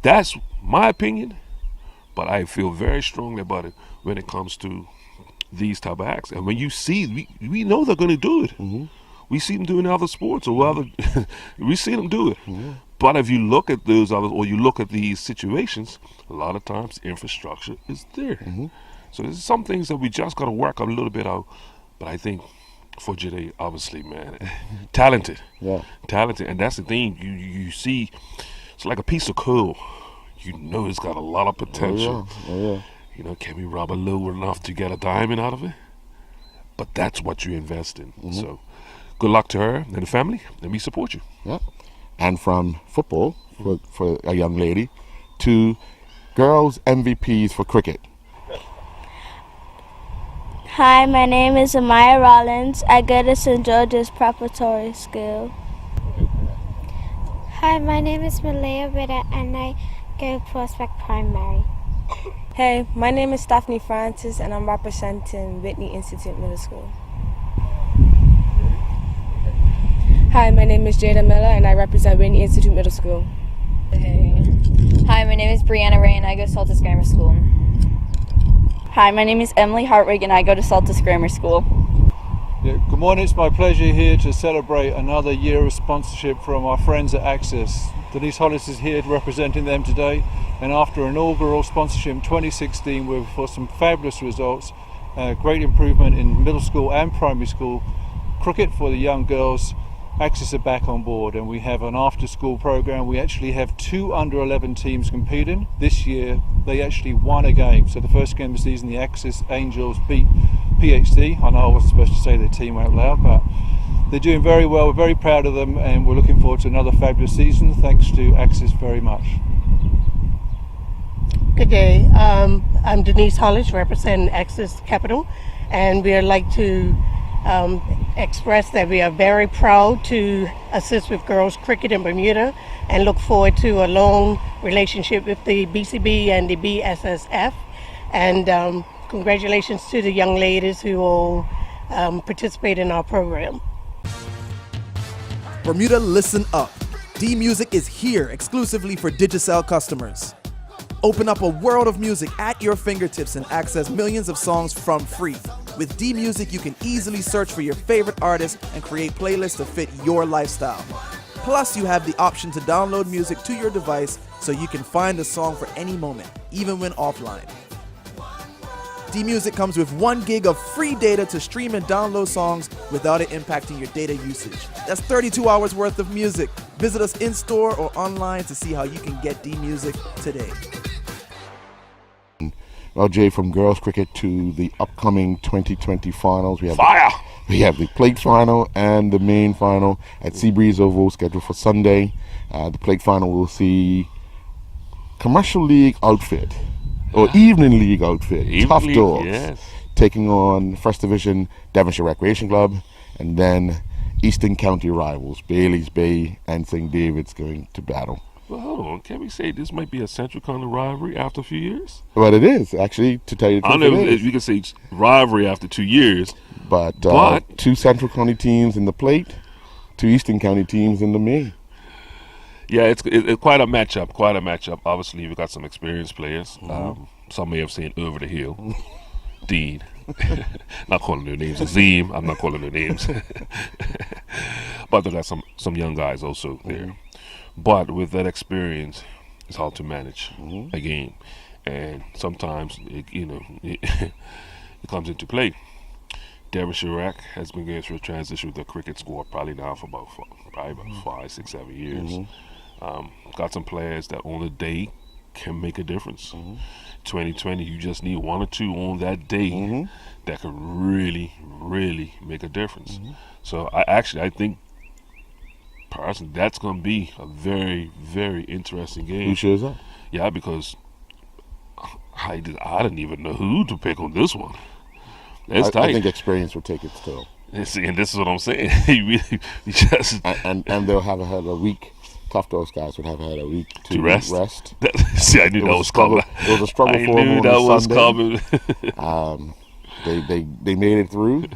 That's my opinion, but I feel very strongly about it when it comes to these type of acts. And when you see, we know they're going to do it. We see them doing other sports or other, we see them do it. But if you look at those others, or you look at these situations, a lot of times infrastructure is there. So there's some things that we just got to work a little bit out. But I think for Jade, obviously, man, talented, and that's the thing. You see, it's like a piece of coal. You know, it's got a lot of potential. You know, can we rub a little enough to get a diamond out of it? But that's what you invest in. So, good luck to her and the family, and we support you. And from football for a young lady to girls MVPs for cricket. Hi, my name is Amaya Rollins. I go to St. George's Preparatory School. Hi, my name is Malaya Ritter and I go Prospect Primary. Hey, my name is Stephanie Francis and I'm representing Whitney Institute Middle School. Hi, my name is Jada Miller and I represent Whitney Institute Middle School. Hey. Hi, my name is Brianna Ray and I go to Saltus Grammar School. Hi, my name is Emily Hartwig and I go to Saltus Grammar School. Good morning, it's my pleasure here to celebrate another year of sponsorship from our friends at Access. Denise Hollis is here representing them today, and after inaugural sponsorship in 2016 with for some fabulous results, great improvement in middle school and primary school cricket for the young girls. Access are back on board and we have an after school program. We actually have 2 under 11 teams competing. This year they actually won a game. So the first game of the season, the Access Angels beat PhD. I know I wasn't supposed to say their team out loud, but they're doing very well. We're very proud of them and we're looking forward to another fabulous season. Thanks to Access very much. Good day. I'm Denise Hollis, representing Access Capital, and we would like to express that we are very proud to assist with girls cricket in Bermuda and look forward to a long relationship with the BCB and the BSSF. And congratulations to the young ladies who will participate in our program. Bermuda, listen up. D-Music is here exclusively for Digicel customers. Open up a world of music at your fingertips and access millions of songs from free. With D-Music, you can easily search for your favorite artists and create playlists to fit your lifestyle. Plus, you have the option to download music to your device so you can find a song for any moment, even when offline. D-Music comes with 1 gig of free data to stream and download songs without it impacting your data usage. That's 32 hours worth of music. Visit us in-store or online to see how you can get D-Music today. Well, Jay, from girls cricket to the upcoming 2020 finals, we have the plate final and the main final at Seabreeze Oval scheduled for Sunday. The plate final will see Commercial League outfit or Evening League outfit, Tough Dogs, taking on First Division Devonshire Recreation Club, and then Eastern County rivals Bailey's Bay and St. David's going to battle. Well, hold on. Can we say this might be a Central County rivalry after a few years? Well, it is, actually, to tell you the truth. I don't know if you can say rivalry after 2 years. But 2 Central County teams in the plate, 2 Eastern County teams in the main. Yeah, it's quite a matchup. Obviously, we've got some experienced players. Some may have seen over the hill. Dean. Not calling their names. Azim. I'm not calling their names. But they got some young guys also there. But with that experience, it's hard to manage a game. And sometimes, it comes into play. Devonshire Rec has been going through a transition with the cricket squad probably now for about 5, 6, 7 years. Got some players that on the day can make a difference. 2020, you just need 1 or 2 on that day that could really, really make a difference. So I think personally that's going to be a very, very interesting game. Who shows up? Yeah, because I didn't even know who to pick on this one. It's tight. I think experience will take its toll. See, and this is what I'm saying. you just and they'll have had a week. Tough Dogs guys would have had a week to rest. See, I knew that was coming. It was a struggle for them on Sunday. They made it through,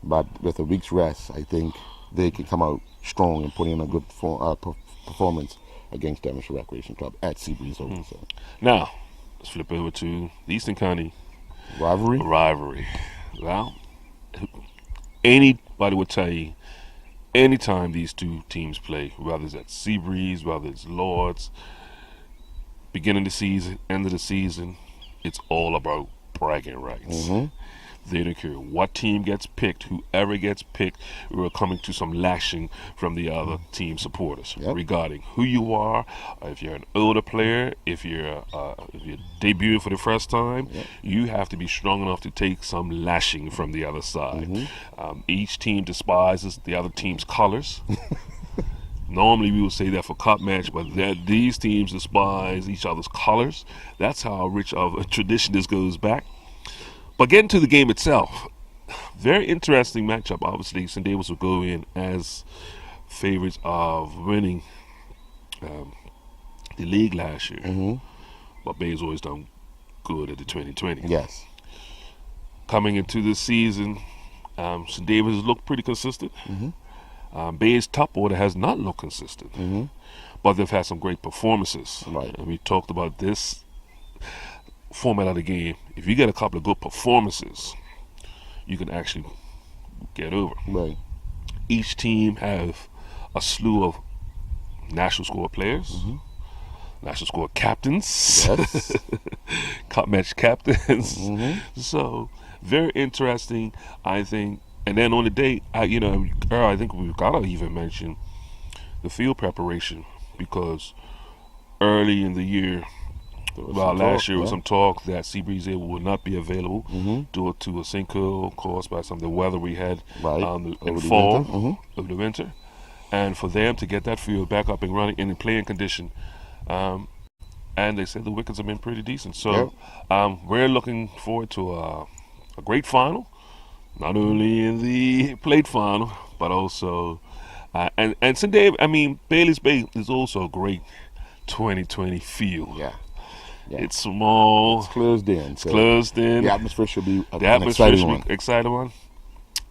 but with a week's rest, I think they can come out strong and put in a good performance against Devonshire Recreation Club at Seabreeze Oval. Now, let's flip over to the Eastern County rivalry. Well, anybody would tell you, anytime these 2 teams play, whether it's at Seabreeze, whether it's Lords, beginning of the season, end of the season, it's all about bragging rights. They don't care what team gets picked, whoever gets picked, we're coming to some lashing from the other team supporters regarding who you are, if you're an older player, if you're debuting for the first time, you have to be strong enough to take some lashing from the other side. Each team despises the other team's colors. Normally we would say that for cup match, but these teams despise each other's colors. That's how rich of a tradition this goes back. But getting to the game itself, very interesting matchup. Obviously, St. David's will go in as favorites of winning the league last year. But Bay's always done good at the 2020. Yes. Coming into this season, St. David's has looked pretty consistent. Bay's top order has not looked consistent. But they've had some great performances. And we talked about this format of the game. If you get a couple of good performances, you can actually get over. Each team have a slew of national squad players, national squad captains, cup match captains. So very interesting, I think. And then on the day, I think we've got to even mention the field preparation, because early in the year, last year was some talk that Seabreeze would not be available due to a sinkhole caused by some of the weather we had in the fall of the winter. And for them to get that field back up and running in playing condition, and they said the wickets have been pretty decent. So we're looking forward to a great final, not only in the plate final, but also and St. Dave. I mean, Bailey's Bay is also a great 2020 field. Yeah. It's small. It's closed in. It's closed in. The atmosphere should be an exciting one.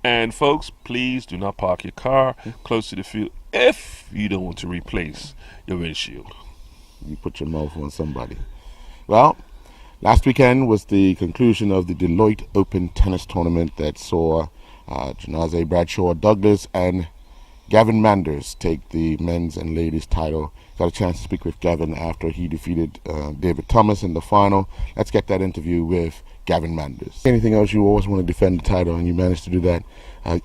And folks, please do not park your car close to the field if you don't want to replace your windshield. You put your mouth on somebody. Well, last weekend was the conclusion of the Deloitte Open Tennis Tournament that saw Janaze Bradshaw Douglas and Gavin Manders take the men's and ladies title. Got a chance to speak with Gavin after he defeated David Thomas in the final. Let's get that interview with Gavin Manders. Anything else? You always want to defend the title, and you managed to do that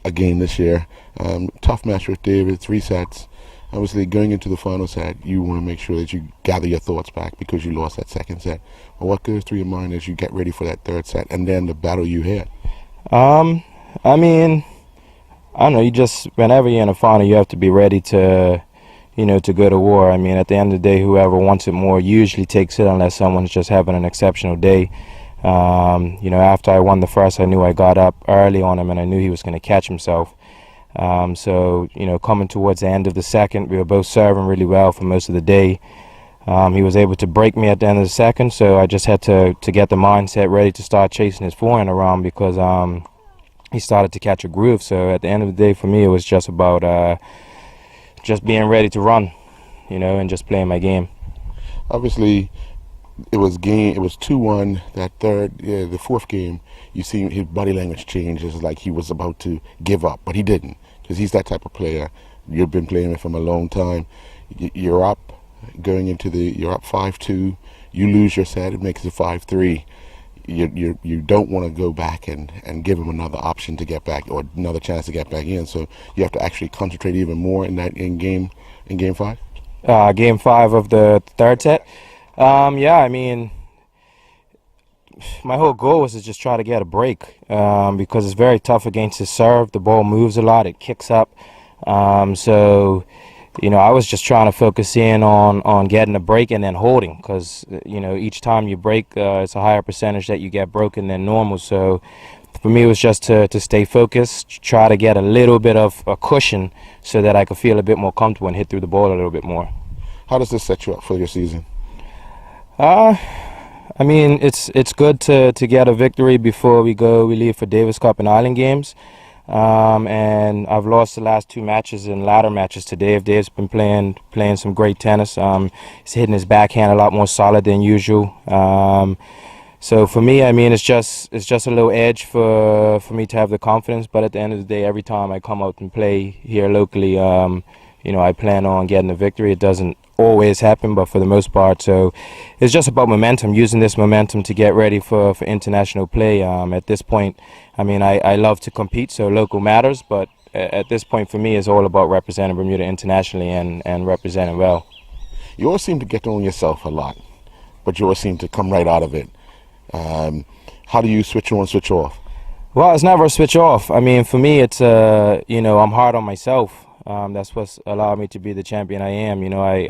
again this year. Tough match with David, 3 sets. Obviously, going into the final set, you want to make sure that you gather your thoughts back because you lost that second set. But what goes through your mind as you get ready for that third set and then the battle you had? I mean, I don't know. You just, whenever you're in a final, you have to be ready to, to go to war. I mean, at the end of the day, whoever wants it more usually takes it unless someone's just having an exceptional day. After I won the first, I knew I got up early on him and I knew he was going to catch himself. So, coming towards the end of the second, we were both serving really well for most of the day. He was able to break me at the end of the second, so I just had to get the mindset ready to start chasing his forehand around because he started to catch a groove. So at the end of the day, for me, it was just about just being ready to run, and just playing my game. Obviously, it was 2-1 that the fourth game. You see his body language change. It's like he was about to give up, but he didn't, because he's that type of player. You've been playing with him a long time. You're up you're up 5-2. You lose your set, it makes it 5-3. You don't want to go back and give him another option to get back or another chance to get back in. So you have to actually concentrate even more in game 5. Game 5 of the third set. I mean, my whole goal was to just try to get a break because it's very tough against his serve. The ball moves a lot. It kicks up. I was just trying to focus in on getting a break and then holding because, each time you break, it's a higher percentage that you get broken than normal. So for me, it was just to stay focused, try to get a little bit of a cushion so that I could feel a bit more comfortable and hit through the ball a little bit more. How does this set you up for your season? I mean, it's good to get a victory before we leave for Davis Cup and Island Games. And I've lost the last 2 matches in ladder matches to Dave. Dave's been playing some great tennis. He's hitting his backhand a lot more solid than usual. So for me, I mean, it's just a little edge for me to have the confidence. But at the end of the day, every time I come out and play here locally, I plan on getting a victory. It doesn't always happen, but for the most part. So it's just about momentum, using this momentum to get ready for international play. At this point, I mean, I love to compete, so local matters, but at this point for me, it's all about representing Bermuda internationally and representing well. You always seem to get on yourself a lot, but you always seem to come right out of it. How do you switch on, switch off? Well, it's never a switch off. I mean, for me, it's, I'm hard on myself. That's what's allowed me to be the champion I am.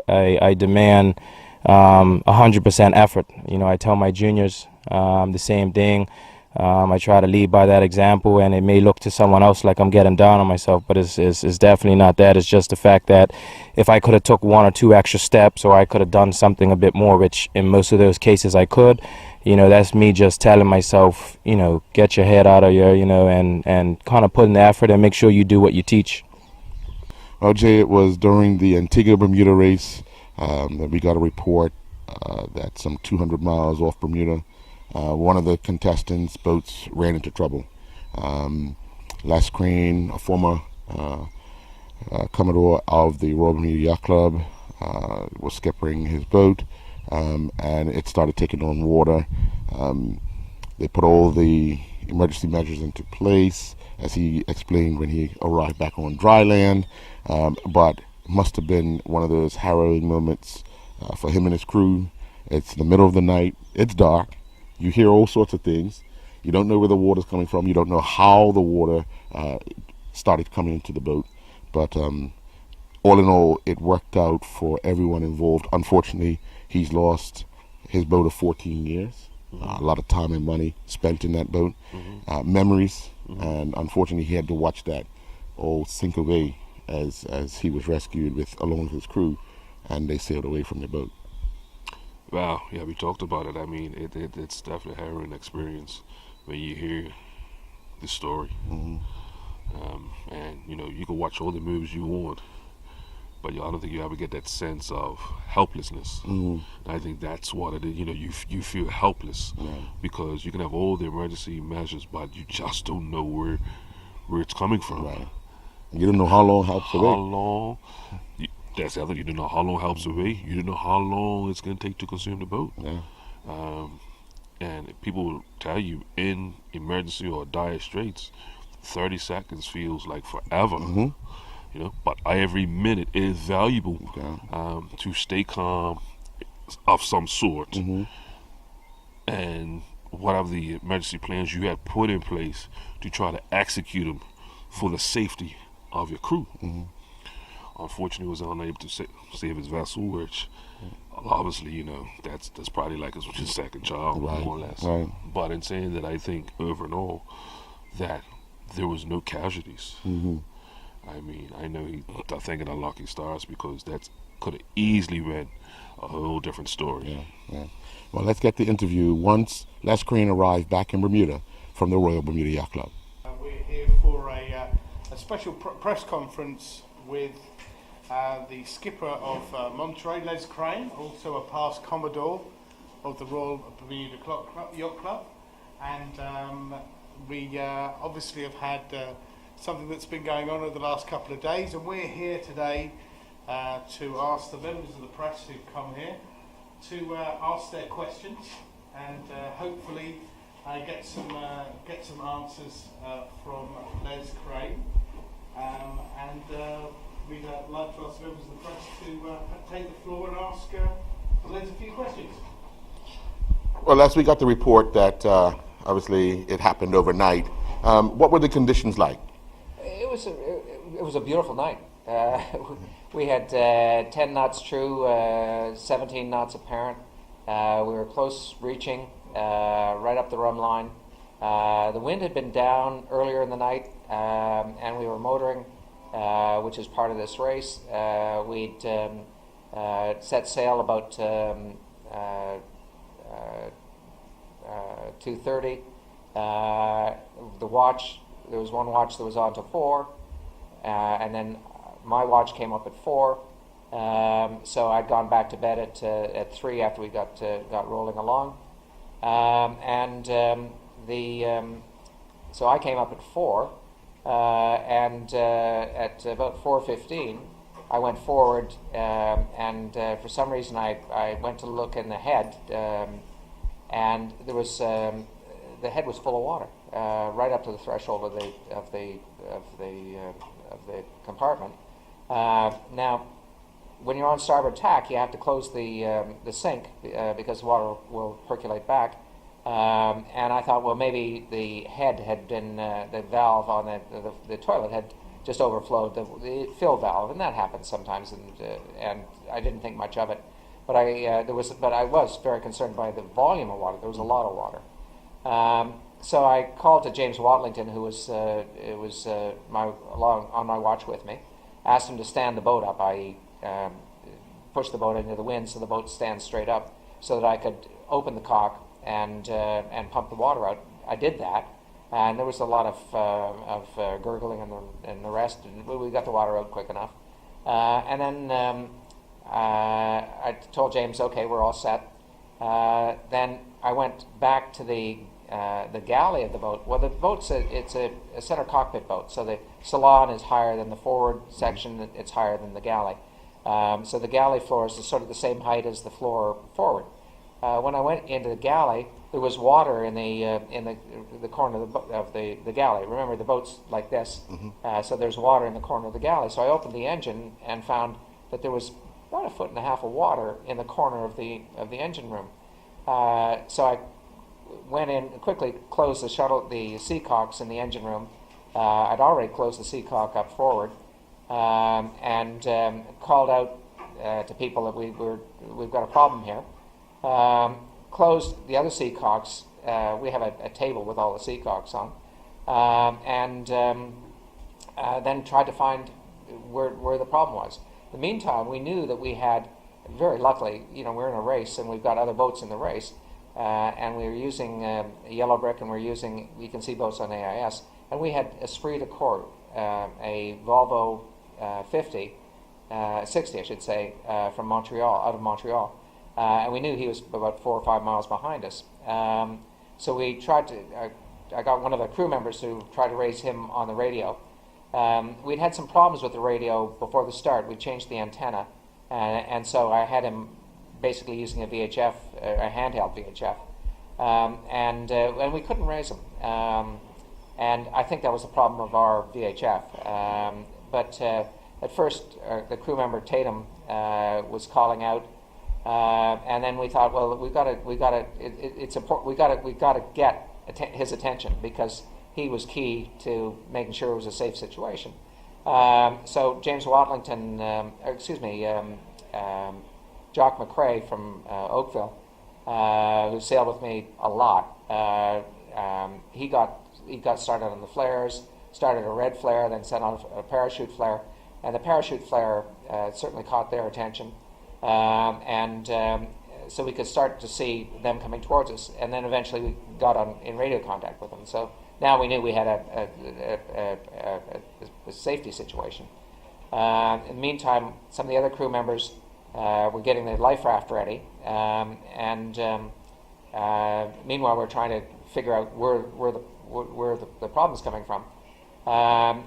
I demand 100% effort. I tell my juniors the same thing. I try to lead by that example, and it may look to someone else like I'm getting down on myself, but it's definitely not that. It's just the fact that if I could have took 1 or 2 extra steps, or I could have done something a bit more, which in most of those cases I could, that's me just telling myself, get your head out of your, and kind of put in the effort and make sure you do what you teach. Well, Jay, it was during the Antigua Bermuda race that we got a report that some 200 miles off Bermuda, one of the contestants' boats ran into trouble. Les Crane, a former Commodore of the Royal Bermuda Yacht Club, was skippering his boat, and it started taking on water. They put all the emergency measures into place, as he explained when he arrived back on dry land, but must have been one of those harrowing moments for him and his crew. It's the middle of the night, it's dark, you hear all sorts of things, you don't know where the water's coming from, you don't know how the water started coming into the boat, but all in all, it worked out for everyone involved. Unfortunately, he's lost his boat of 14 years. A lot of time and money spent in that boat, memories, and unfortunately he had to watch that all sink away as he was rescued along with his crew, and they sailed away from the boat. Wow, yeah, we talked about it. I mean, it's definitely a harrowing experience when you hear the story. And you can watch all the movies you want, but I don't think you ever get that sense of helplessness. I think that's what it is. You feel helpless because you can have all the emergency measures, but you just don't know where it's coming from. Right. You don't know how long help's away. How long? That's the other. You don't know how long help's away. You don't know how long it's going to take to consume the boat. Yeah. And people will tell you in emergency or dire straits, 30 seconds feels like forever. But every minute is valuable to stay calm of some sort. And whatever the emergency plans you have put in place to try to execute them for the safety of your crew. Unfortunately, was unable to save his vessel, which obviously, that's probably like his second child, more or less. Right. But in saying that, I think over and all that there was no casualties. I mean, I know I'm thinking of lucky stars because that could have easily been a whole different story. Yeah. Well, let's get the interview once Les Crane arrived back in Bermuda from the Royal Bermuda Yacht Club. We're here for a special press conference with the skipper of Monterey, Les Crane, also a past Commodore of the Royal Bermuda Yacht Club. And we obviously have had something that's been going on over the last couple of days, and we're here today to ask the members of the press who've come here to ask their questions and hopefully get some answers from Les Crane. And we'd like to ask members of the press to take the floor and ask Les a few questions. Well, Les, we got the report that obviously it happened overnight. What were the conditions like? It was a beautiful night. We had 10 knots true, 17 knots apparent. We were close reaching, right up the rum line. The wind had been down earlier in the night, and we were motoring, which is part of this race. We'd set sail about 2:30. The watch. There was one watch that was on to 4, and then my watch came up at 4. So I'd gone back to bed at 3 after we got rolling along, so I came up at 4, and at about 4:15 I went forward, and for some reason I went to look in the head, and there was the head was full of water. Right up to the threshold of the compartment. Now, when you're on starboard tack, you have to close the sink because water will percolate back. And I thought, well, maybe the head had been the valve on the toilet had just overflowed the fill valve, and that happens sometimes. And I didn't think much of it, but I was very concerned by the volume of water. There was a lot of water. So I called to James Watlington, who was on my watch with me, asked him to stand the boat up. I pushed the boat into the wind so the boat stands straight up, so that I could open the cock and pump the water out. I did that, and there was a lot of gurgling and the rest, and we got the water out quick enough. And then I told James, okay, we're all set. Then I went back to the galley of the boat. Well, the boat's it's a center cockpit boat, so the salon is higher than the forward section. It's higher than the galley. So the galley floor is sort of the same height as the floor forward. When I went into the galley, there was water in the corner of the galley. Remember, the boat's like this, so there's water in the corner of the galley. So I opened the engine and found that there was about 1.5 feet of water in the corner of the engine room. So I went in quickly, closed the seacocks in the engine room. I'd already closed the seacock up forward, and called out to people that we've got a problem here. closed the other seacocks. We have a table with all the seacocks on, and then tried to find where the problem was. In the meantime, we knew that we had, very luckily, we're in a race and we've got other boats in the race, and we were using Yellow Brick, and we're using, you can see boats on AIS, and we had Esprit de Corps, a Volvo 60 I should say, from Montreal, out of Montreal, and we knew he was about 4 or 5 miles behind us. So we tried to, I got one of the crew members who tried to raise him on the radio. We'd had some problems with the radio before the start. We changed the antenna, and so I had him basically using a VHF, a handheld VHF, and we couldn't raise him. And I think that was the problem of our VHF. But at first, the crew member Tatum was calling out, and then we thought, well, we've got to get his attention, because he was key to making sure it was a safe situation. So James Watlington, Jock McRae from Oakville, who sailed with me a lot, he got started on the flares, started a red flare, then sent on a parachute flare, and the parachute flare certainly caught their attention, so we could start to see them coming towards us, and then eventually we got in radio contact with them. So now we knew we had a safety situation. In the meantime, some of the other crew members were getting their life raft ready, and meanwhile we're trying to figure out where the problem's coming from.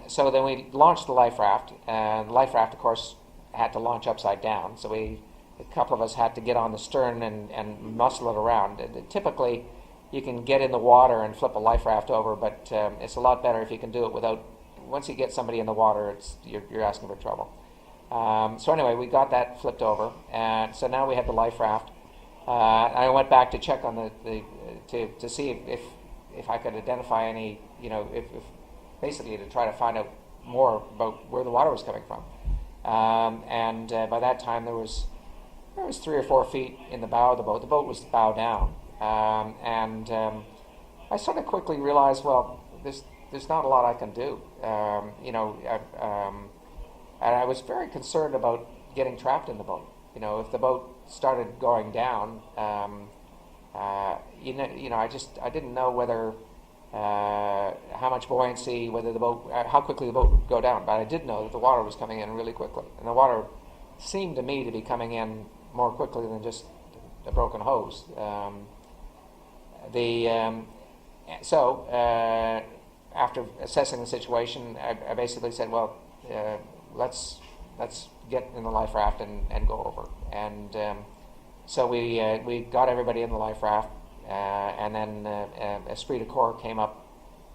So then we launched the life raft, and the life raft, of course, had to launch upside down. So a couple of us had to get on the stern and muscle it around. Typically, you can get in the water and flip a life raft over, but it's a lot better if you can do it without. Once you get somebody in the water, you're asking for trouble. So anyway, we got that flipped over, and so now we have the life raft. I went back to check on to see if I could identify any, if basically to try to find out more about where the water was coming from. And by that time there was 3 or 4 feet in the bow of the boat. The boat was bow down, and I sort of quickly realized, well, there's not a lot I can do. And I was very concerned about getting trapped in the boat. If the boat started going down, I didn't know whether how much buoyancy, whether the boat, how quickly the boat would go down. But I did know that the water was coming in really quickly, and the water seemed to me to be coming in more quickly than just a broken hose. So after assessing the situation, I basically said, well, let's get in the life raft and go over. And so we got everybody in the life raft, and then Esprit de Corps came up,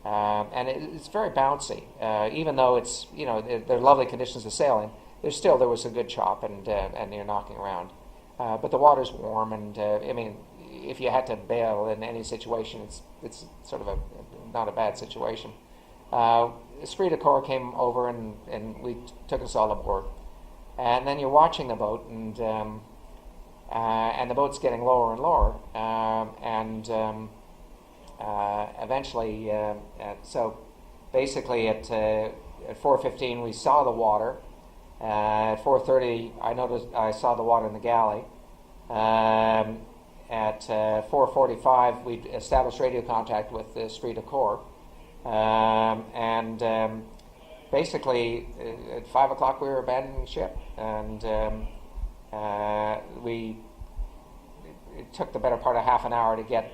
and it's very bouncy. Even though it's they're lovely conditions to sail in, there was a good chop, and you're knocking around. But the water's warm, and I mean, if you had to bail in any situation, it's sort of not a bad situation. Esprit de Corps came over, and we took us all aboard. And then you're watching the boat, and the boat's getting lower and lower, and eventually, so basically at 4:15 we saw the water. At 4:30 I saw the water in the galley. At 4:45 we established radio contact with the Esprit de Corps, and basically at 5 o'clock we were abandoning ship, and it took the better part of half an hour to get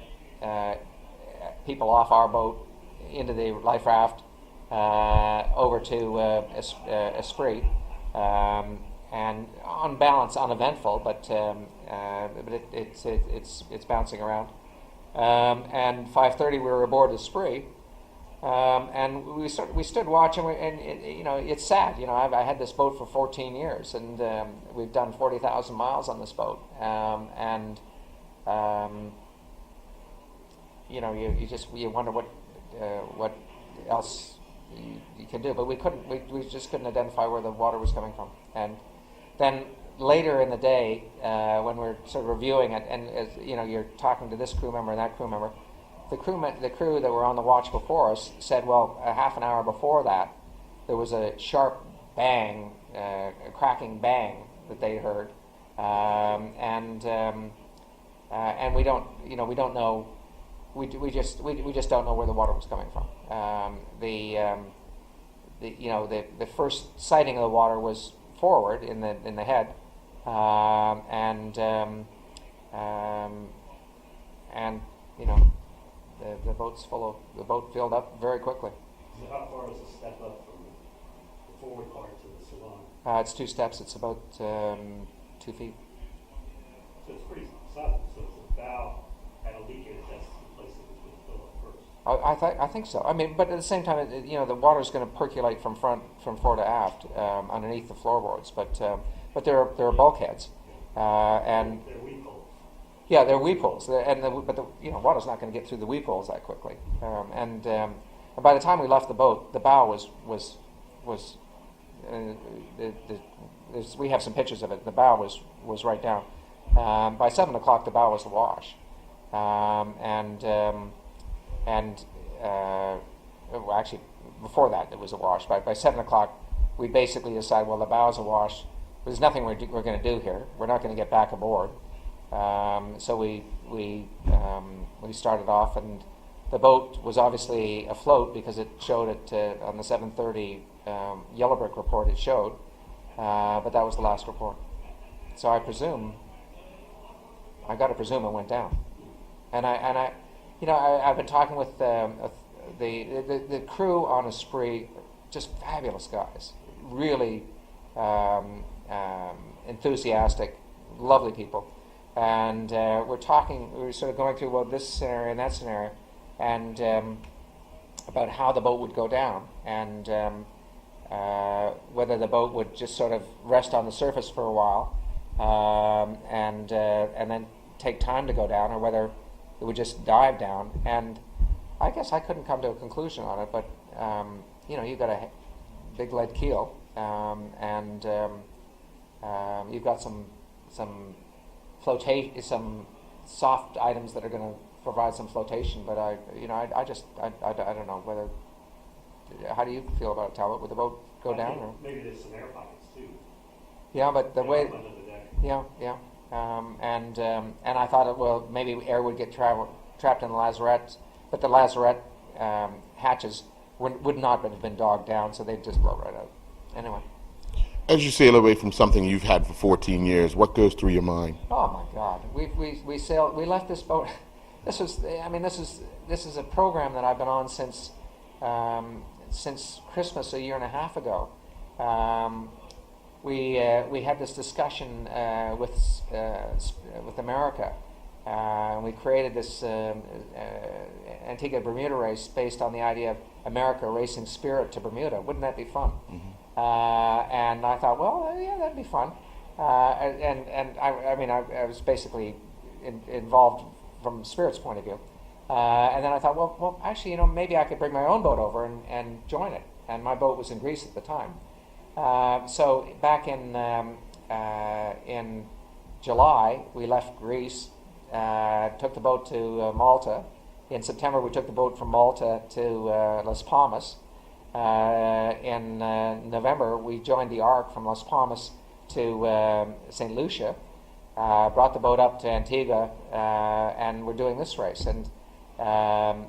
people off our boat into the life raft over to Esprit, and on balance uneventful, but it's bouncing around. And 5:30 we were aboard Esprit. And we stood watching, and it's sad. I had this boat for 14 years, and we've done 40,000 miles on this boat. You wonder what else you can do. But we just couldn't identify where the water was coming from. And then later in the day, when we're sort of reviewing it, and as you know, you're talking to this crew member and that crew member, the crew that were on the watch before us said, well, a half an hour before that, there was a sharp bang, a cracking bang that they heard, and we don't know. We just don't know where the water was coming from. The first sighting of the water was forward in the head, and the boat filled up very quickly. So how far is the step up from the forward part to the salon? It's 2 steps. It's about 2 feet. So it's pretty sudden. So it's a bow at a leakage. That's the place that was going to fill up first. I think so. I mean, but at the same time, the water is going to percolate from fore to aft underneath the floorboards. But there are bulkheads, and they're weep holes. Yeah, they're weep holes, but the water's not going to get through the weep holes that quickly. And by the time we left the boat, the bow was we have some pictures of it. The bow was right down. By 7 o'clock, the bow was awash, well, actually before that it was awash. By 7 o'clock, we basically decided, well, the bow's awash. There's nothing we're going to do here. We're not going to get back aboard. So we started off, and the boat was obviously afloat because it showed it on the 7:30 yellow brick report. It showed, but that was the last report. So I got to presume it went down. And I've been talking with the crew on Esprit, just fabulous guys, really enthusiastic, lovely people. And we're sort of going through, well, this scenario and that scenario, and about how the boat would go down, and whether the boat would just sort of rest on the surface for a while, and then take time to go down, or whether it would just dive down. And I guess I couldn't come to a conclusion on it, but you've got a big lead keel, and you've got some flotation, some soft items that are going to provide some flotation. But I don't know whether. How do you feel about it, Talbot? Would the boat go down? Or? Maybe there's some air pockets too. Yeah, but the way. Under the deck. Yeah. And I thought, well, maybe air would get trapped in the lazarette, but the lazarette hatches would not have been dogged down, so they'd just blow right out. Anyway. As you sail away from something you've had for 14 years, what goes through your mind? Oh my God, we sailed. We left this boat. This is a program that I've been on since Christmas a year and a half ago. We had this discussion with America. We created this Antigua Bermuda race based on the idea of America racing Spirit to Bermuda. Wouldn't that be fun? Mm-hmm. And I thought, well, yeah, that'd be fun. I was basically involved from Spirit's point of view. And then I thought, well, actually, maybe I could bring my own boat over and join it. And my boat was in Greece at the time. So back in July, we left Greece, took the boat to Malta. In September, we took the boat from Malta to Las Palmas. In November, we joined the ARC from Las Palmas to St. Lucia, brought the boat up to Antigua, and we're doing this race. And I've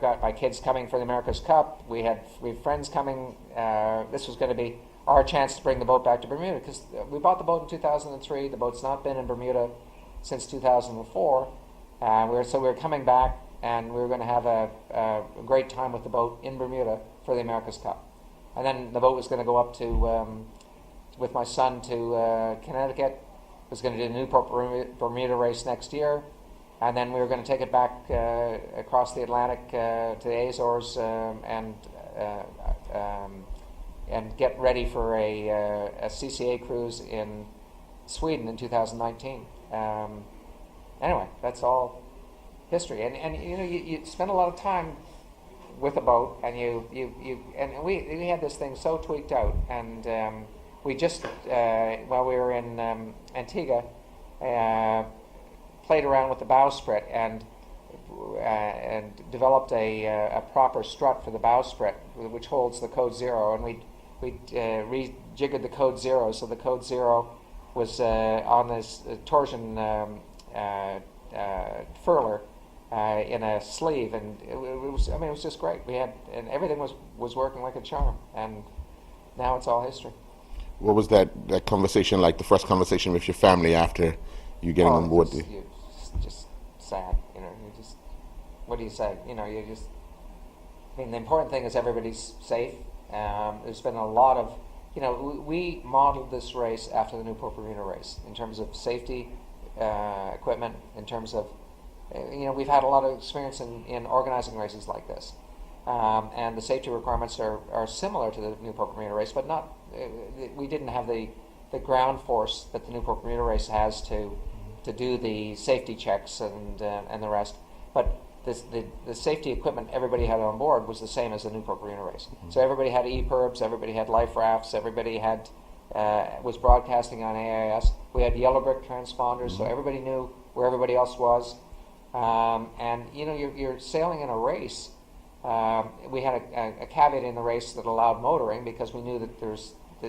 got my kids coming for the America's Cup. We have friends coming. This was going to be our chance to bring the boat back to Bermuda, because we bought the boat in 2003. The boat's not been in Bermuda since 2004. So we were coming back, and we were going to have a great time with the boat in Bermuda for the America's Cup. And then the boat was going to go up to, with my son, to Connecticut. Was going to do the Newport Bermuda race next year. And then we were going to take it back across the Atlantic to the Azores and get ready for a CCA cruise in Sweden in 2019. Anyway, that's all history. And you spend a lot of time with a boat, and and we had this thing so tweaked out, and we just while we were in Antigua, played around with the bowsprit and developed a proper strut for the bowsprit, which holds the code 0, and we rejiggered the code 0, so the code 0 was on this torsion furler in a sleeve, and it was just great. We had, and everything was working like a charm, and now it's all history. What was that conversation like? The first conversation with your family after you getting on board? Just sad, you just, what do you say? You just, the important thing is everybody's safe. There's been a lot of, we modeled this race after the Newport Bermuda race in terms of safety equipment, in terms of, we've had a lot of experience in organizing races like this. And the safety requirements are similar to the Newport Bermuda race, but not, we didn't have the ground force that the Newport Bermuda race has to do the safety checks and the rest. But the safety equipment everybody had on board was the same as the Newport Bermuda race. So everybody had EPIRBs, everybody had life rafts, everybody had was broadcasting on AIS. We had yellow brick transponders, so everybody knew where everybody else was. And you're sailing in a race. We had a caveat in the race that allowed motoring because we knew that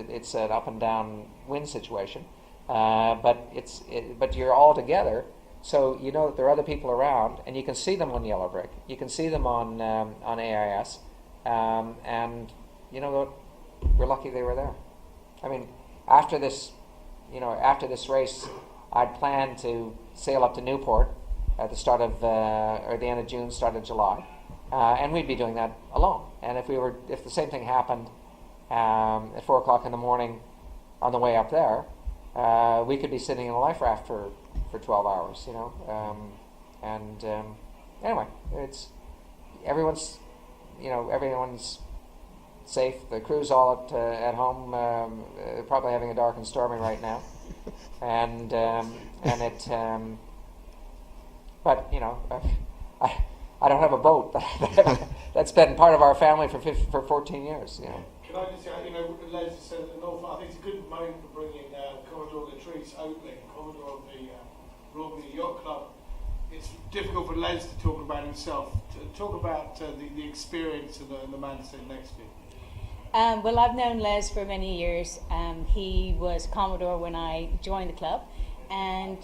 it's an up and down wind situation. But you're all together, so you know that there are other people around, and you can see them on yellow brick. You can see them on AIS, and we're lucky they were there. I mean, after this race, I'd planned to sail up to Newport at the start of or the end of June, start of July, and we'd be doing that alone. And if the same thing happened at 4 o'clock in the morning on the way up there, we could be sitting in a life raft for 12 hours, anyway, it's everyone's safe. The crew's all at home, probably having a dark and stormy right now, and it. But I don't have a boat. That's been part of our family for 14 years. Can I just say, Les has said an awful. I think it's a good moment for bringing Commodore Latrice Oakley, Commodore of the Royal Bermuda Yacht Club. It's difficult for Les to talk about himself. To talk about the experience and the man sitting next to you. Well, I've known Les for many years. He was Commodore when I joined the club, and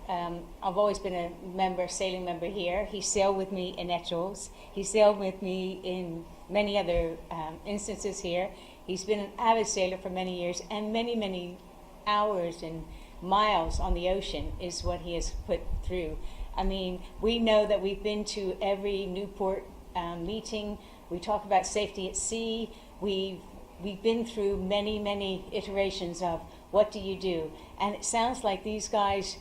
I've always been a sailing member here. He sailed with me in Etchells. He sailed with me in many other instances here. He's been an avid sailor for many years, and many, many hours and miles on the ocean is what he has put through. I mean, we know that we've been to every Newport meeting. We talk about safety at sea. We've been through many, many iterations of what do you do? And it sounds like these guys,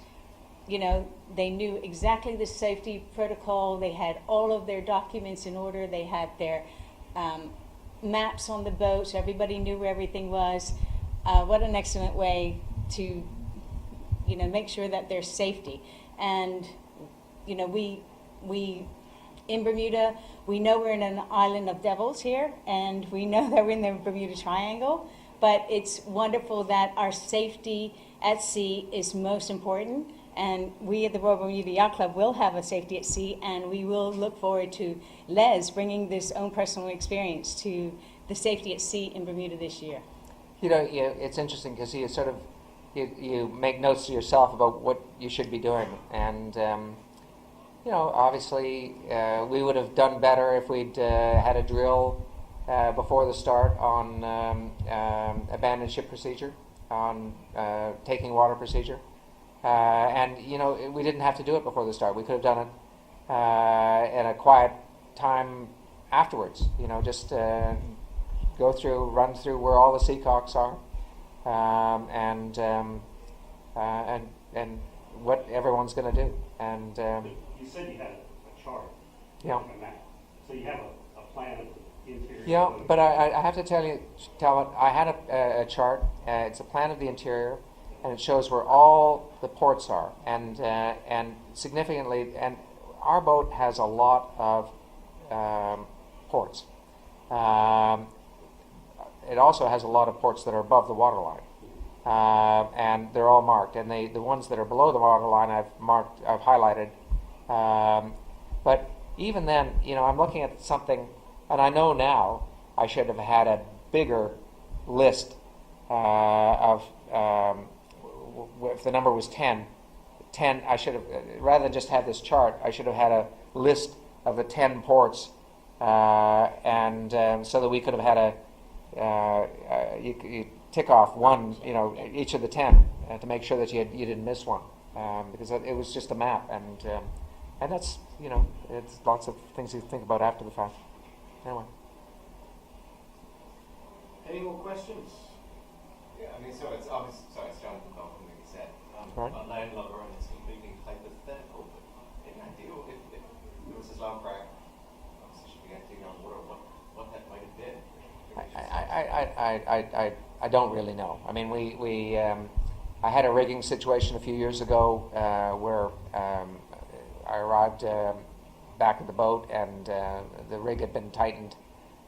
they knew exactly the safety protocol. They had all of their documents in order. They had their maps on the boat, so everybody knew where everything was. What an excellent way to, make sure that there's safety. And, we in Bermuda, we know we're in an island of devils here, and we know that we're in the Bermuda Triangle, but it's wonderful that our safety at sea is most important. And we at the Royal Bermuda Yacht Club will have a safety at sea, and we will look forward to Les bringing this own personal experience to the safety at sea in Bermuda this year. It's interesting because you make notes to yourself about what you should be doing, and obviously we would have done better if we'd had a drill before the start on abandoned ship procedure, on taking water procedure. And we didn't have to do it before the start. We could have done it in a quiet time afterwards. Just run through where all the seacocks are, and what everyone's going to do. And you said you had a chart. Yeah. A map. So you have a plan of the interior. Yeah, but I have to tell you, I had a chart. It's a plan of the interior, and it shows where all the ports are, and significantly, and our boat has a lot of ports. It also has a lot of ports that are above the waterline, and they're all marked. And the ones that are below the waterline, I've highlighted. But even then, I'm looking at something, and I know now I should have had a bigger list of. If the number was 10, I should have, rather than just have this chart, I should have had a list of the 10 ports, and so that we could have had you tick off one, each of the 10 to make sure that you didn't miss one, because it was just a map, and that's, it's lots of things you think about after the fact. Anyway. Any more questions? Yeah, I mean, so it's obvious. Sorry, it's Jonathan Bell from Digicel. Right. A landlubber, and it's completely hypothetical. But any idea if there was this long crack, obviously should be getting on water, what that might have been? I don't really know. I mean, I had a rigging situation a few years ago where I arrived back at the boat, and the rig had been tightened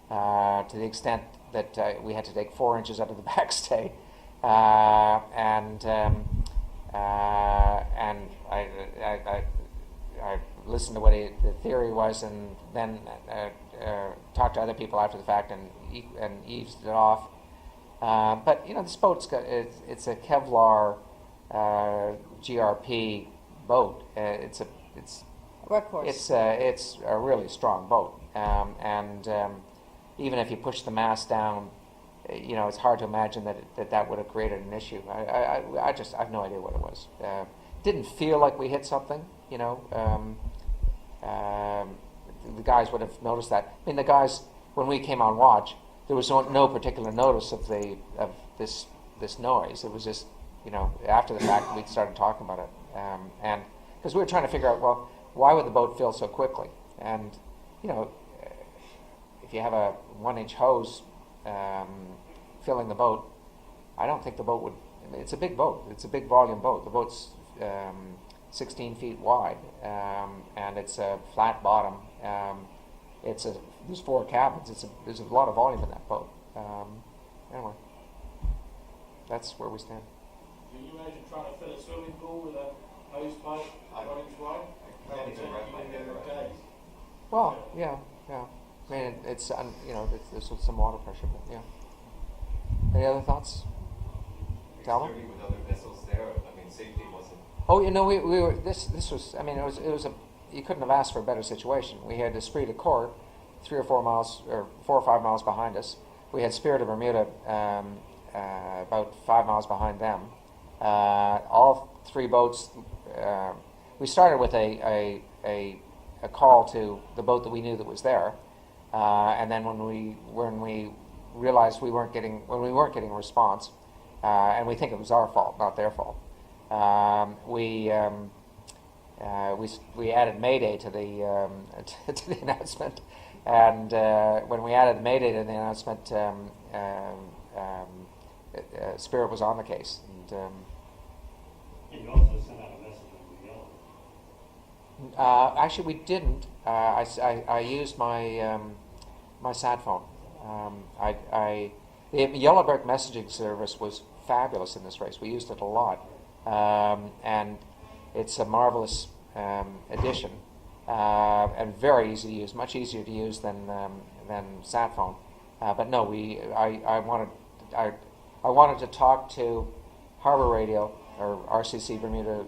to the extent that we had to take 4 inches out of the backstay, and I listened to what the theory was, and then talked to other people after the fact and eased it off. But this boat's it's a Kevlar GRP boat. It's workhorse. It's a really strong boat, and even if you push the mast down, it's hard to imagine that would have created an issue. I have no idea what it was. Didn't feel like we hit something. The guys would have noticed that. I mean, the guys, when we came on watch, there was no particular notice of this noise. It was just, after the fact, we started talking about it, and because we were trying to figure out, well, why would the boat fill so quickly? And if you have a 1-inch hose filling the boat, I don't think the boat would. I mean, it's a big boat. It's a big volume boat. The boat's 16 feet wide, and it's a flat bottom. There's 4 cabins. There's a lot of volume in that boat. Anyway, that's where we stand. Can you imagine trying to fill a swimming pool with a hose pipe 1 inch wide? That would take you days. Well, yeah. I mean, it's there's some water pressure, but yeah. Any other thoughts? Talbot? With other vessels there, I mean, safety wasn't. Oh, we were. This was. I mean, it was a. You couldn't have asked for a better situation. We had Esprit de Corps, 3 or 4 miles, or 4 or 5 miles behind us. We had Spirit of Bermuda, about 5 miles behind them. All 3 boats. We started with a call to the boat that we knew that was there, and then when we realized we weren't getting a response, and we think it was our fault, not their fault. We added Mayday to the to the announcement, and when we added Mayday to the announcement, Spirit was on the case. And you also sent out a message on the yellow. actually, we didn't. I used my my sat phone. The Yellowbrick messaging service was fabulous in this race. We used it a lot, and it's a marvelous addition, and very easy to use, much easier to use than sat phone. But no, I wanted to talk to Harbor Radio or RCC Bermuda,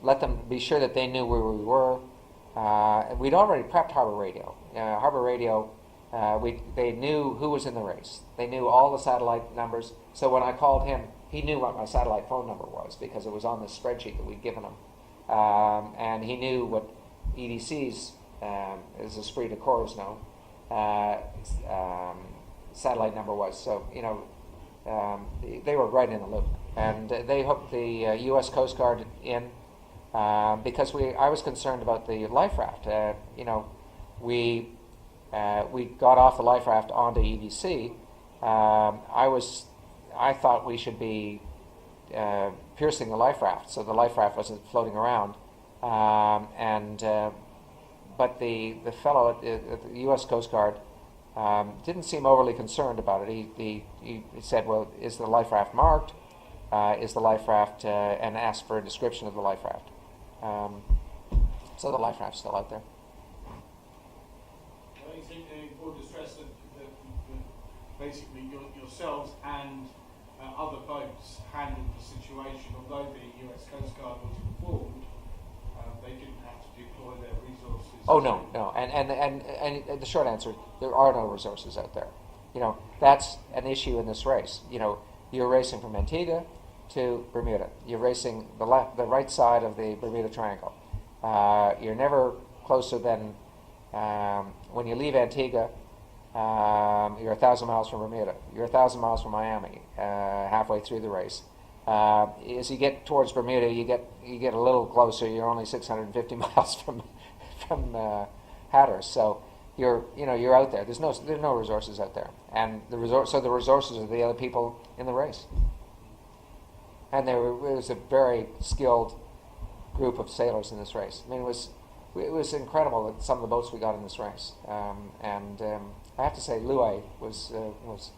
let them be sure that they knew where we were. We'd already prepped Harbor Radio. Harbor Radio, they knew who was in the race. They knew all the satellite numbers. So when I called him, he knew what my satellite phone number was because it was on the spreadsheet that we'd given him. And he knew what EDC's, as Esprit de Corps know, satellite number was. So, they were right in the loop. And they hooked the U.S. Coast Guard in because I was concerned about the life raft. We got off the life raft onto EDC. I thought we should be piercing the life raft so the life raft wasn't floating around. but the fellow at the U.S. Coast Guard didn't seem overly concerned about it. He said, well, is the life raft marked? Is the life raft, and asked for a description of the life raft. So the life raft's still out there. I think it's important to stress that basically yourselves and other boats handled the situation. Although the US Coast Guard was informed, they didn't have to deploy their resources. Oh no. And the short answer, there are no resources out there. You know, that's an issue in this race. You know, you're racing from Antigua to Bermuda. You're racing the right side of the Bermuda Triangle. You're never closer than when you leave Antigua. You're 1,000 miles from Bermuda. You're 1,000 miles from Miami. Halfway through the race, as you get towards Bermuda, you get a little closer. You're only 650 miles from Hatteras. So you're out there. There's no resources out there, and the resources are the other people in the race. And it was a very skilled group of sailors in this race. I mean, it was incredible that some of the boats we got in this race. I have to say, Louis was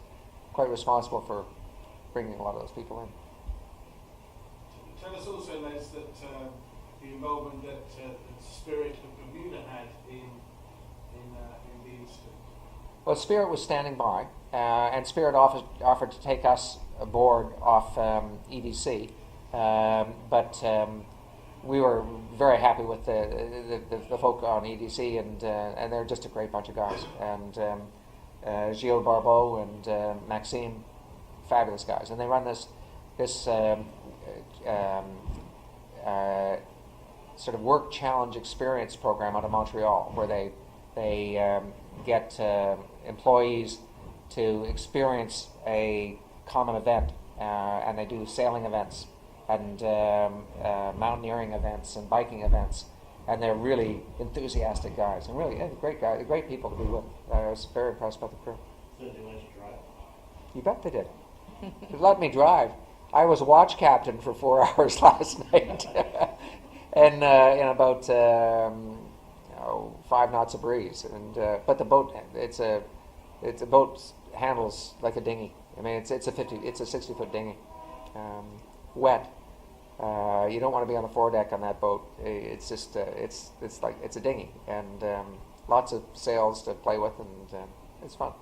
quite responsible for bringing a lot of those people in. Tell us also, Les, that the involvement that Spirit of Bermuda had in the incident. Well, Spirit was standing by, and Spirit offered to take us aboard off EDC, but we were very happy with the folk on EDC, and they're just a great bunch of guys. And Gilles Barbeau and Maxime, fabulous guys, and they run this sort of work challenge experience program out of Montreal, where they get employees to experience a common event, and they do sailing events and mountaineering events and biking events, and they're really enthusiastic guys and really great people to be with. I was very impressed by the crew. So did they let you drive? You bet they did. They let me drive. I was watch captain for 4 hours last night, and in about 5 knots of breeze. And but the boat, it's a boat handles like a dinghy. I mean, it's a 60-foot dinghy, wet. You don't want to be on the foredeck on that boat. It's just it's a dinghy, and lots of sails to play with, and it's fun.